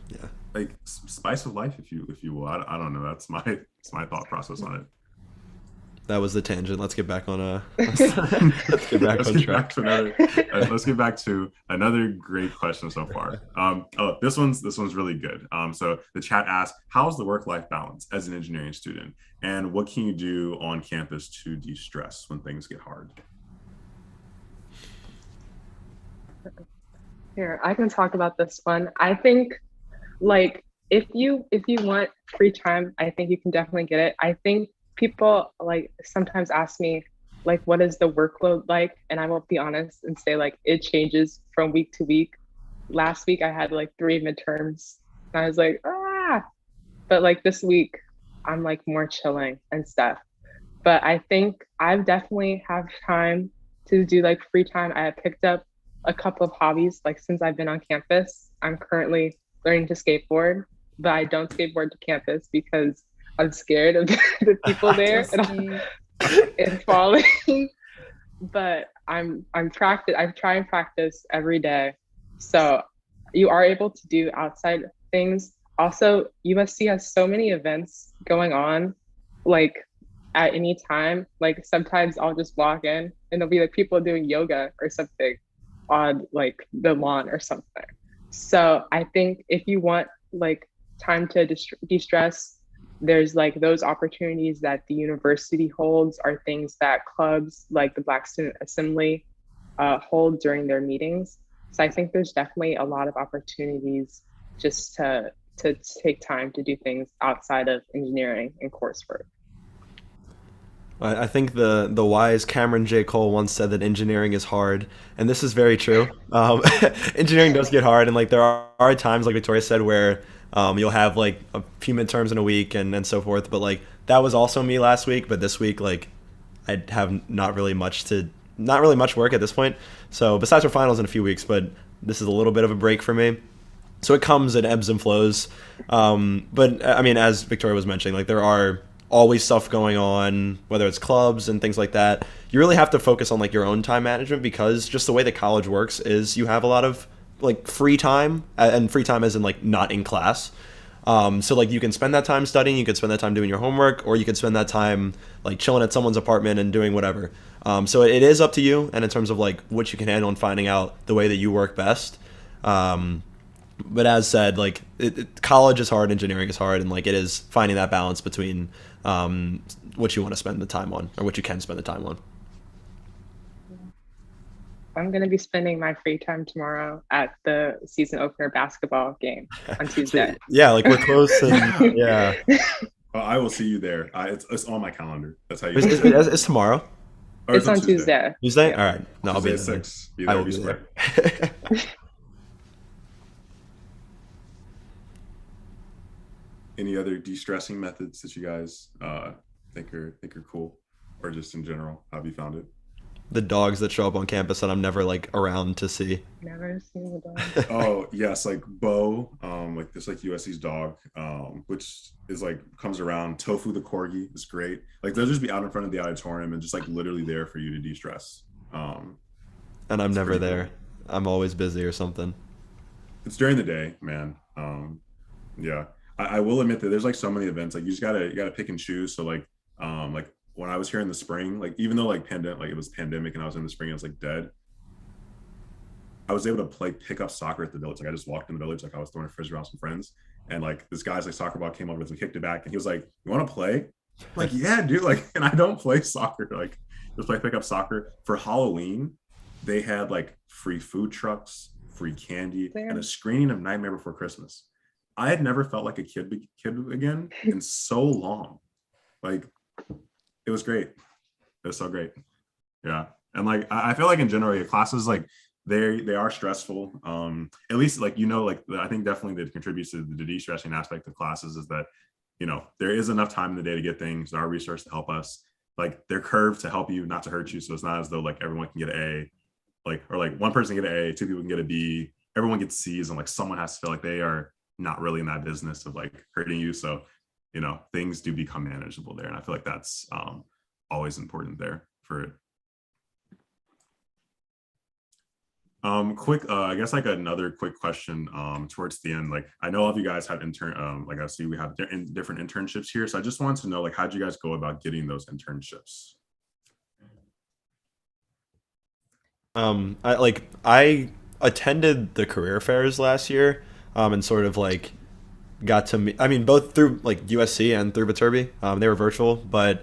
like spice of life, if you will. I don't know. That's my thought process on it. That was the tangent. Let's get back on let's get back on track. Let's get back to another great question so far. This one's really good. So the chat asked, how's the work-life balance as an engineering student, and what can you do on campus to de-stress when things get hard? Here, I can talk about this one. I think like if you want free time, I think you can definitely get it. I think people like sometimes ask me like, what is the workload like? And I will be honest and say like it changes from week to week. Last week I had like 3 midterms and I was like, but like this week I'm like more chilling and stuff. But I think I've definitely have time to do like free time. I have picked up a couple of hobbies like since I've been on campus. I'm currently learning to skateboard, but I don't skateboard to campus because I'm scared of the people there and falling. But I'm practice. I try and practice every day. So you are able to do outside things. Also, USC has so many events going on, like at any time. Like sometimes I'll just walk in and there'll be like people doing yoga or something on like the lawn or something. So I think if you want like time to de-stress, there's like those opportunities that the university holds are things that clubs like the Black Student Assembly hold during their meetings. So I think there's definitely a lot of opportunities just to take time to do things outside of engineering and coursework. I think the wise Cameron J. Cole once said that engineering is hard, and this is very true. Engineering does get hard, and like there are times, like Victoria said, where you'll have like a few midterms in a week and so forth. But like that was also me last week, but this week like I have not really much work at this point. So besides our finals in a few weeks, but this is a little bit of a break for me. So it comes in ebbs and flows. But I mean, as Victoria was mentioning, like there are always stuff going on, whether it's clubs and things like that. You really have to focus on like your own time management because just the way that college works is you have a lot of like free time and free time as in like not in class. So like you can spend that time studying, you could spend that time doing your homework, or you could spend that time like chilling at someone's apartment and doing whatever. So it is up to you, and in terms of like what you can handle and finding out the way that you work best. But as said, like college is hard, engineering is hard, and like it is finding that balance between what you want to spend the time on or what you can spend the time on. I'm going to be spending my free time tomorrow at the season opener basketball game on Tuesday. Yeah, like we're close, and yeah. I will see you there. It's on my calendar. That's how you. It's tomorrow. Or It's on Tuesday. Tuesday? Yeah. All right. No, I'll be Tuesday there. at 6. Be I there, will be be square. there. Any other de-stressing methods that you guys think are cool, or just in general? How have you found it? The dogs that show up on campus that I'm never like around to see. Never seen the dog. Oh yes, like Bo, like this like USC's dog, which is like comes around. Tofu the corgi is great. Like they'll just be out in front of the auditorium and just like literally there for you to de-stress. And I'm never there. Cool. I'm always busy or something. It's during the day, man. Yeah. I will admit that there's like so many events. Like you gotta pick and choose. So like when I was here in the spring, like even though like it was pandemic and I was in the spring, I was like dead. I was able to play pickup soccer at the village. Like I just walked in the village, like I was throwing a frisbee around some friends, and like this guy's like soccer ball came over, so we kicked it back, and he was like, "You want to play?" I'm like, yeah, dude. Like, and I don't play soccer. Like, just play pickup soccer. For Halloween, they had like free food trucks, free candy, and a screening of Nightmare Before Christmas. I had never felt like a kid again in so long. Like, it was great. It was so great. Yeah. And like I feel like in general, your classes like they are stressful. At least like like I think definitely that contributes to the de-stressing aspect of classes is that there is enough time in the day to get things. There are resources to help us. Like they're curved to help you, not to hurt you. So it's not as though like everyone can get an A, like or like one person can get an A, two people can get a B, everyone gets C's, and like someone has to feel like they are not really in that business of like hurting you. So things do become manageable there, and I feel like that's always important there for it. Quick, I guess like another quick question towards the end. Like I know all of you guys have like I see we have different internships here, so I just wanted to know like how'd you guys go about getting those internships? I attended the career fairs last year, and sort of like got to meet, I mean, both through like USC and through Viterbi. They were virtual, but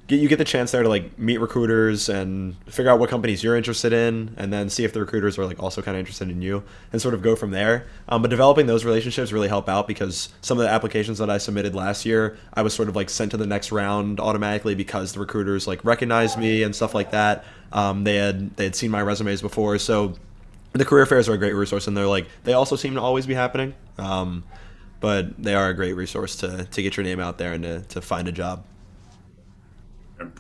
you get the chance there to like meet recruiters and figure out what companies you're interested in, and then see if the recruiters are like also kind of interested in you, and sort of go from there. But developing those relationships really help out because some of the applications that I submitted last year, I was sort of like sent to the next round automatically because the recruiters like recognized me and stuff like that. They had seen my resumes before, so the career fairs are a great resource, and they also seem to always be happening. But they are a great resource to get your name out there and to find a job.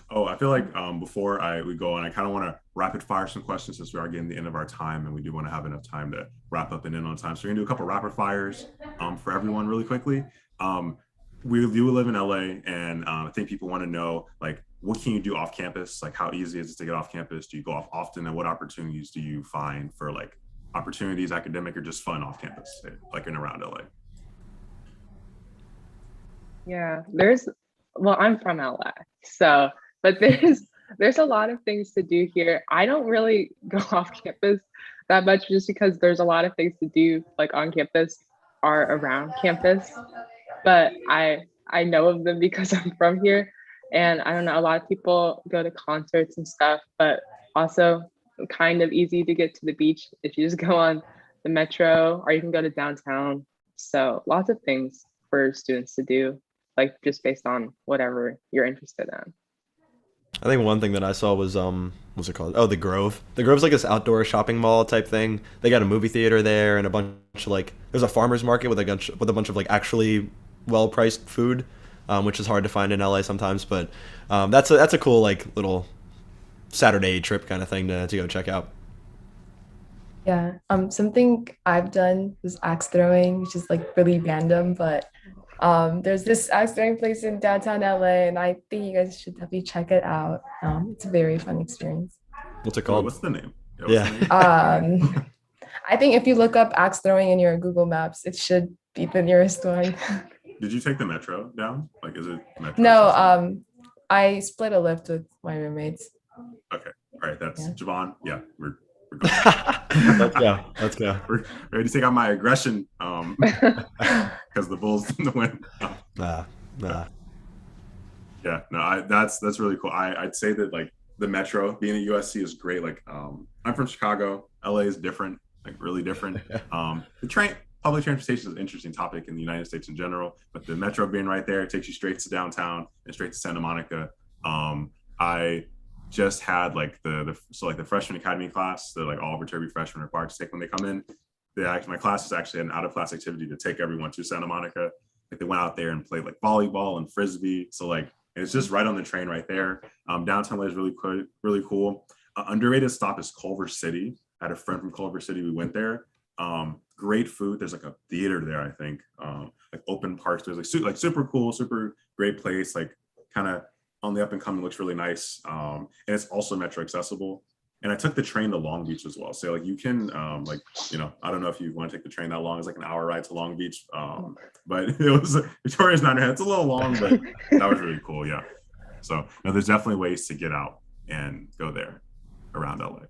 Oh, I feel like before we go on, I kind of want to rapid fire some questions since we are getting the end of our time, and we do want to have enough time to wrap up and end on time. So we're gonna do a couple rapid fires for everyone really quickly. We do live in LA, and I think people want to know like what can you do off campus? Like how easy is it to get off campus? Do you go off often, and what opportunities do you find for like opportunities, academic or just fun off campus, like in around LA? Yeah, I'm from LA, but there's a lot of things to do here. I don't really go off campus that much just because there's a lot of things to do like on campus or around campus, but I know of them because I'm from here, and I don't know, a lot of people go to concerts and stuff, but also kind of easy to get to the beach if you just go on the metro, or you can go to downtown. So lots of things for students to do, like just based on whatever you're interested in. I think one thing that I saw was what's it called? Oh, the Grove. The Grove's like this outdoor shopping mall type thing. They got a movie theater there and a bunch of like there's a farmers market with with a bunch of like actually well priced food, which is hard to find in LA sometimes. But that's a cool like little Saturday trip kind of thing to go check out. Yeah. Something I've done was axe throwing, which is like really random, but there's this axe throwing place in downtown LA, and I think you guys should definitely check it out. It's a very fun experience. What's it Wait, called? what's the name? Yeah, what's Yeah. the name? I think if you look up axe throwing in your Google Maps, it should be the nearest one. Did you take the metro down? Like, is it metro? No, accessible? I split a lift with my roommates. Okay. All right. That's Yeah. Javon. Yeah, we're going. Let's go. Let's go. We're ready to take out my aggression because the Bulls didn't win. Nah, nah. Yeah, no, that's really cool. I'd say that like the metro being at USC is great. Like I'm from Chicago. LA is different, like really different. The public transportation is an interesting topic in the United States in general, but the metro being right there takes you straight to downtown and straight to Santa Monica. I just had like the freshman academy class that like all Viterbi freshmen are required to take when they come in. My class is actually an out of class activity to take everyone to Santa Monica. Like they went out there and played like volleyball and frisbee. So like it's just right on the train right there. Downtown LA is really cool. Underrated stop is Culver City. I had a friend from Culver City. We went there. Great food. There's like a theater there, I think. Like open parks. There's like super cool, super great place. Like kind of on the up and coming, looks really nice. And it's also metro accessible. And I took the train to Long Beach as well. So like you can I don't know if you want to take the train that long. It's like an hour ride to Long Beach. But it was Victoria's not it's a little long, but that was really cool. Yeah. So no, there's definitely ways to get out and go there around LA.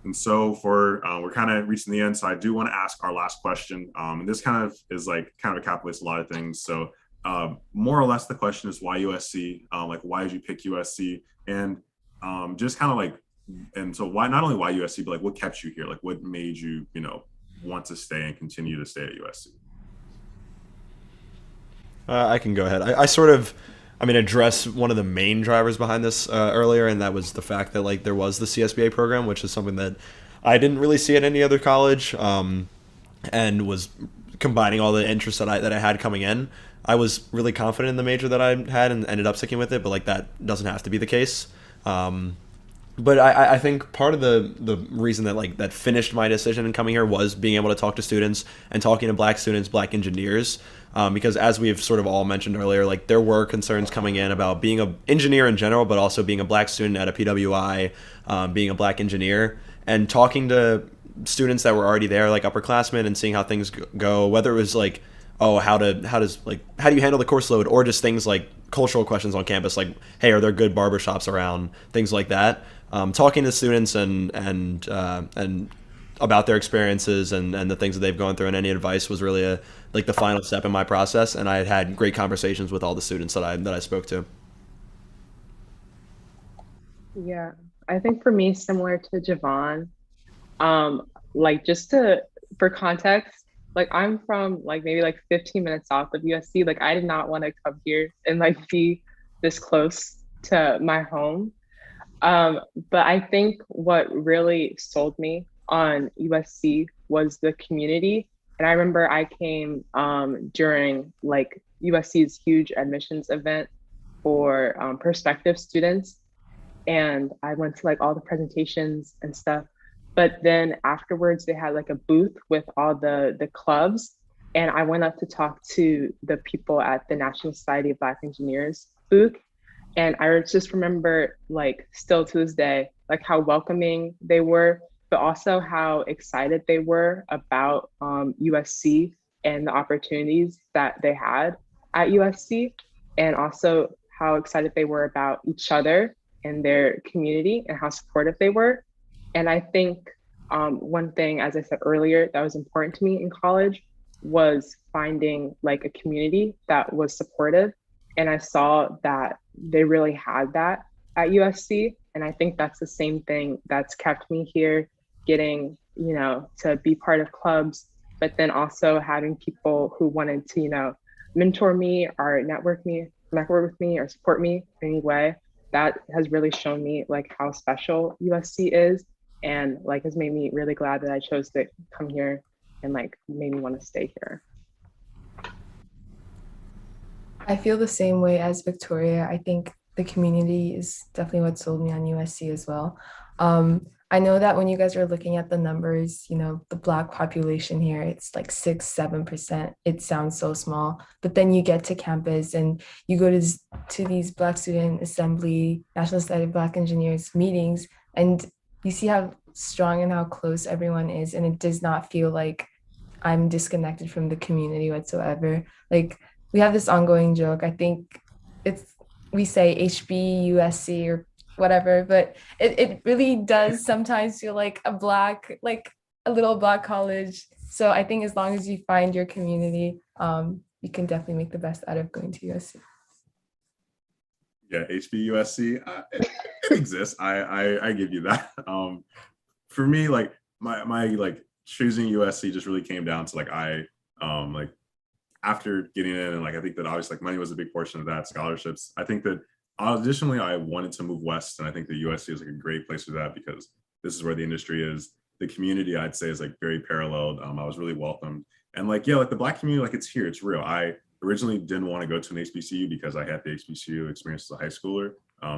And so we're kind of reaching the end. So I do want to ask our last question. And this kind of encapsulates a lot of things. So more or less the question is why USC? Like why did you pick USC? And just kind of like, and so why, not only why USC, but like what kept you here? Like what made you, want to stay and continue to stay at USC? I can go ahead. I sort of, address one of the main drivers behind this earlier, and that was the fact that like there was the CSBA program, which is something that I didn't really see at any other college, and was combining all the interests that I had coming in. I was really confident in the major that I had and ended up sticking with it, but like that doesn't have to be the case. But I think part of the reason that finished my decision in coming here was being able to talk to students and talking to black students, black engineers, because as we've sort of all mentioned earlier, like there were concerns coming in about being an engineer in general, but also being a black student at a PWI, being a black engineer, and talking to students that were already there, like upperclassmen, and seeing how things go, whether it was like, oh, how do you handle the course load, or just things like cultural questions on campus, like, hey, are there good barbershops around, things like that. Talking to students and about their experiences and the things that they've gone through, and any advice was really the final step in my process. And I had great conversations with all the students that I spoke to. Yeah, I think for me, similar to Javon, for context, like I'm from like maybe like 15 minutes south of USC. Like I did not want to come here and like be this close to my home. But I think what really sold me on USC was the community. And I remember I came during like USC's huge admissions event for prospective students. And I went to like all the presentations and stuff. But then afterwards, they had like a booth with all the clubs. And I went up to talk to the people at the National Society of Black Engineers booth. And I just remember like still to this day, like how welcoming they were, but also how excited they were about USC and the opportunities that they had at USC. And also how excited they were about each other and their community and how supportive they were. And I think one thing, as I said earlier, that was important to me in college was finding like a community that was supportive. And I saw that they really had that at USC. And I think that's the same thing that's kept me here, getting, to be part of clubs, but then also having people who wanted to, mentor me or network with me or support me in any way. that has really shown me like how special USC is, and like has made me really glad that I chose to come here and like made me want to stay here. I feel the same way as Victoria. I think the community is definitely what sold me on USC as well. I know that when you guys are looking at the numbers, you know, the Black population here, it's like 6-7%. It sounds so small, but then you get to campus and you go to these Black Student Assembly, National Society of Black Engineers meetings, and you see how strong and how close everyone is, and it does not feel like I'm disconnected from the community whatsoever. Like, we have this ongoing joke. I think we say HB USC or whatever, but it really does sometimes feel like a little Black college. So I think as long as you find your community, you can definitely make the best out of going to USC. Yeah, HBUSC, it exists. I give you that. For me, like my like choosing USC just really came down to like after getting in, and like I think that obviously like money was a big portion of that, scholarships. I think that additionally I wanted to move west, and I think the USC is like a great place for that because this is where the industry is. The community I'd say is like very paralleled. I was really welcomed, and like yeah, like the Black community, like it's here, it's real. I originally didn't want to go to an HBCU because I had the HBCU experience as a high schooler.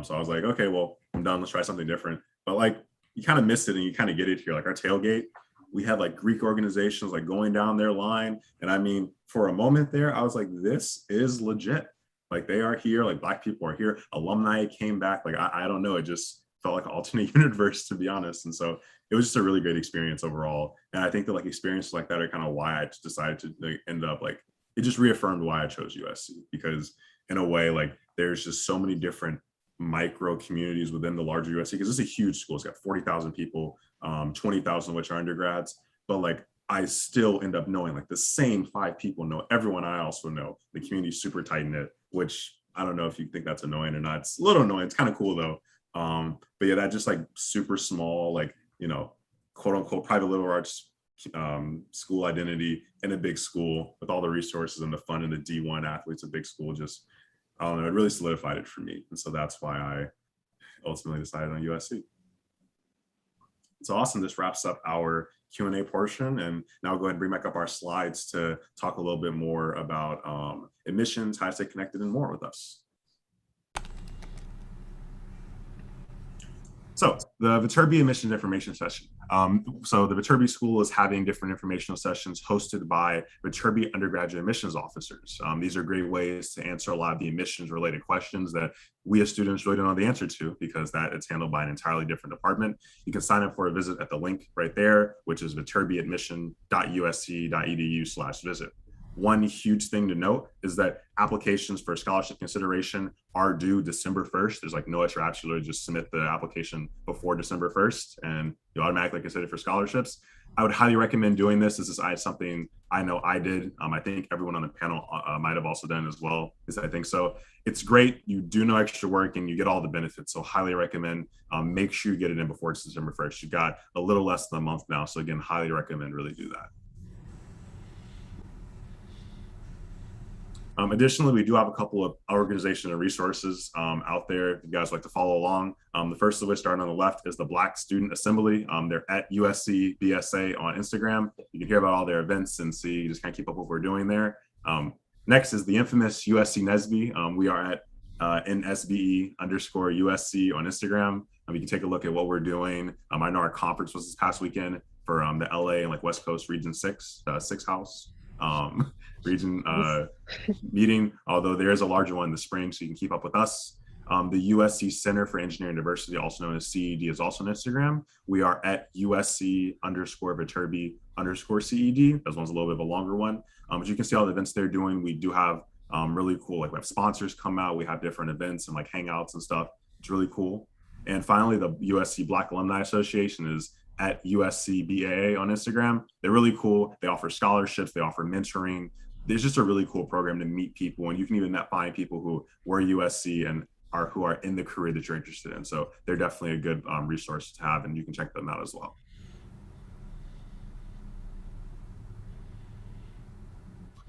So I was like, okay, well, I'm done. Let's try something different. But like, you kind of miss it and you kind of get it here. Like our tailgate, we had like Greek organizations like going down their line. And I mean, for a moment there, I was like, this is legit. Like they are here, like Black people are here. Alumni came back. Like, I don't know. It just felt like an alternate universe, to be honest. And so it was just a really great experience overall. And I think that like experiences like that are kind of why I just decided to like, end up like, it just reaffirmed why I chose USC, because in a way, like there's just so many different micro communities within the larger USC, because it's a huge school. It's got 40,000 people, 20,000 of which are undergrads. But like, I still end up knowing like the same 5 people know everyone I also know. The community's super tight knit, which I don't know if you think that's annoying or not. It's a little annoying. It's kind of cool though. But yeah, that just like super small, like, you know, quote unquote private liberal arts school identity in a big school with all the resources and the fun and the D1 athletes, a big school, just, I don't know, it really solidified it for me. And so that's why I ultimately decided on USC. So awesome. This wraps up our Q&A portion. And now I'll go ahead and bring back up our slides to talk a little bit more about admissions, how to stay connected, and more with us. So the Viterbi admissions information session. So the Viterbi School is having different informational sessions hosted by Viterbi undergraduate admissions officers. These are great ways to answer a lot of the admissions related questions that we as students really don't know the answer to, because that it's handled by an entirely different department. You can sign up for a visit at the link right there, which is viterbiadmission.usc.edu/visit. One huge thing to note is that applications for scholarship consideration are due December 1st. There's like no extra option, you just submit the application before December 1st and you automatically consider for scholarships. I would highly recommend doing this. This is something I know I did. I think everyone on the panel might have also done as well, because I think so. It's great. You do no extra work and you get all the benefits. So highly recommend, make sure you get it in before it's December 1st. You've got a little less than a month now. So again, highly recommend really do that. Additionally, we do have a couple of organizations and resources out there if you guys like to follow along. The first of which, starting on the left, is the Black Student Assembly. They're at USC BSA on Instagram. You can hear about all their events and see, just kind of keep up with what we're doing there. Next is the infamous USC NSBE. We are at NSBE_USC on Instagram. You can take a look at what we're doing. I know our conference was this past weekend for the LA and like West Coast Region 6 House region meeting, although there is a larger one in the spring, so you can keep up with us. The USC Center for Engineering Diversity, also known as CED, is also on Instagram. We are at USC_Viterbi_CED. This one's a little bit of a longer one, but you can see all the events they're doing. We do have really cool, like we have sponsors come out, we have different events and like hangouts and stuff. It's really cool. And finally, the USC Black Alumni Association is at USC BAA on Instagram. They're really cool. They offer scholarships, they offer mentoring. There's just a really cool program to meet people, and you can even find people who were USC and who are in the career that you're interested in. So they're definitely a good resource to have, and you can check them out as well.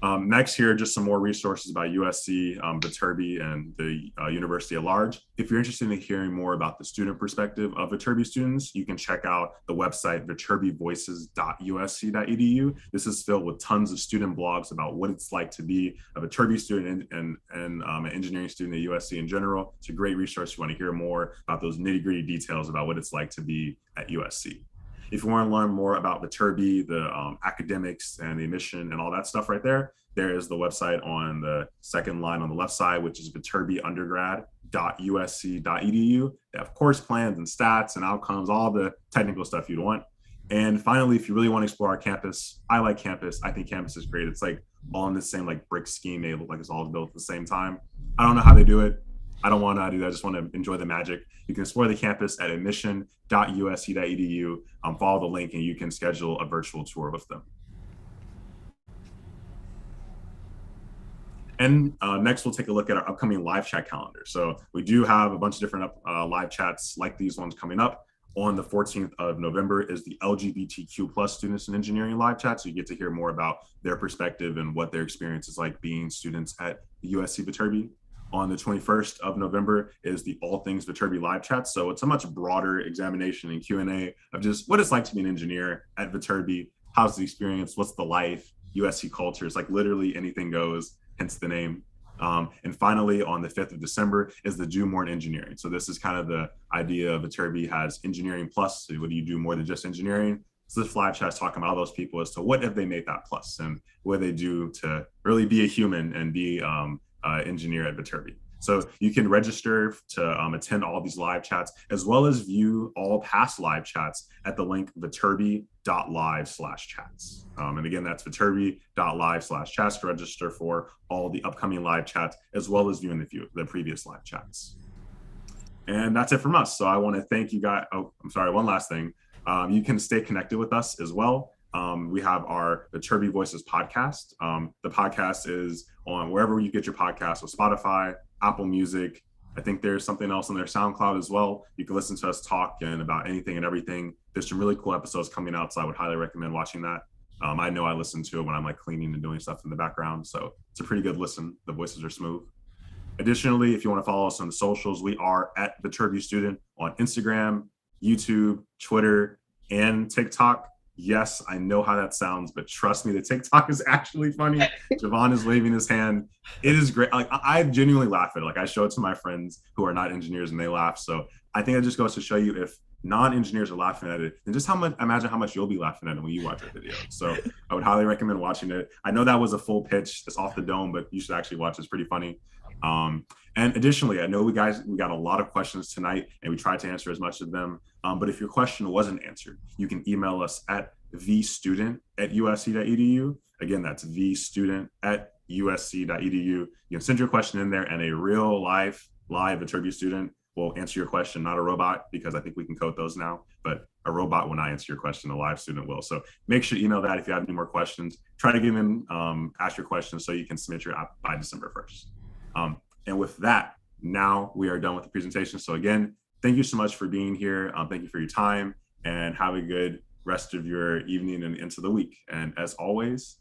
Next here, just some more resources about USC, Viterbi, and the university at large. If you're interested in hearing more about the student perspective of Viterbi students, you can check out the website viterbivoices.usc.edu. This is filled with tons of student blogs about what it's like to be a Viterbi student and an engineering student at USC in general. It's a great resource if you want to hear more about those nitty-gritty details about what it's like to be at USC. If you want to learn more about Viterbi, the academics and the admission and all that stuff right there, there is the website on the second line on the left side, which is viterbiundergrad.usc.edu. They have course plans and stats and outcomes, all the technical stuff you'd want. And finally, if you really want to explore our campus, I like campus. I think campus is great. It's like all in the same like brick scheme. They look like it's all built at the same time. I don't know how they do it. I don't want to do that. I just want to enjoy the magic. You can explore the campus at admission.usc.edu. Follow the link and you can schedule a virtual tour with them. And next, we'll take a look at our upcoming live chat calendar. So we do have a bunch of different live chats like these ones coming up. On the 14th of November is the LGBTQ plus students in engineering live chat. So you get to hear more about their perspective and what their experience is like being students at the USC Viterbi. On the 21st of November is the All Things Viterbi live chat. So it's a much broader examination and Q&A of just what it's like to be an engineer at Viterbi. How's the experience? What's the life? USC culture. It's like literally anything goes, hence the name. And finally, on the 5th of December is the Do More in Engineering. So this is kind of the idea of Viterbi has engineering plus. So what do you do more than just engineering? So this live chat is talking about all those people as to what have they made that plus and what they do to really be a human and be engineer at Viterbi. So you can register to attend all these live chats, as well as view all past live chats at the link viterbi.live/chats. And again, that's viterbi.live/chats to register for all the upcoming live chats, as well as viewing the previous live chats. And that's it from us. So I want to thank you guys. Oh, I'm sorry, one last thing. You can stay connected with us as well. We have our Viterbi Voices podcast. The podcast is on wherever you get your podcasts, so Spotify, Apple Music. I think there's something else on their SoundCloud as well. You can listen to us talk and about anything and everything. There's some really cool episodes coming out, so I would highly recommend watching that. I know I listen to it when I'm like cleaning and doing stuff in the background, so it's a pretty good listen. The voices are smooth. Additionally, if you want to follow us on the socials, we are at Viterbi Student on Instagram, YouTube, Twitter, and TikTok. Yes, I know how that sounds, but trust me, the TikTok is actually funny. Javon is waving his hand. It is great. Like I genuinely laugh at it. Like I show it to my friends who are not engineers and they laugh. So I think it just goes to show you if non-engineers are laughing at it, then just imagine how much you'll be laughing at it when you watch our video. So I would highly recommend watching it. I know that was a full pitch. It's off the dome, but you should actually watch it. It's pretty funny. And additionally, I know we got a lot of questions tonight and we tried to answer as much of them. But if your question wasn't answered, you can email us at vstudent@usc.edu. Again, that's vstudent@usc.edu. You can send your question in there and a real live Viterbi student will answer your question, not a robot, because I think we can code those now, but a robot will not answer your question, a live student will. So make sure to email that if you have any more questions. Try to get in, ask your questions so you can submit your app by December 1st. And with that, now we are done with the presentation. So again, thank you so much for being here. Thank you for your time and have a good rest of your evening and into the week. And as always,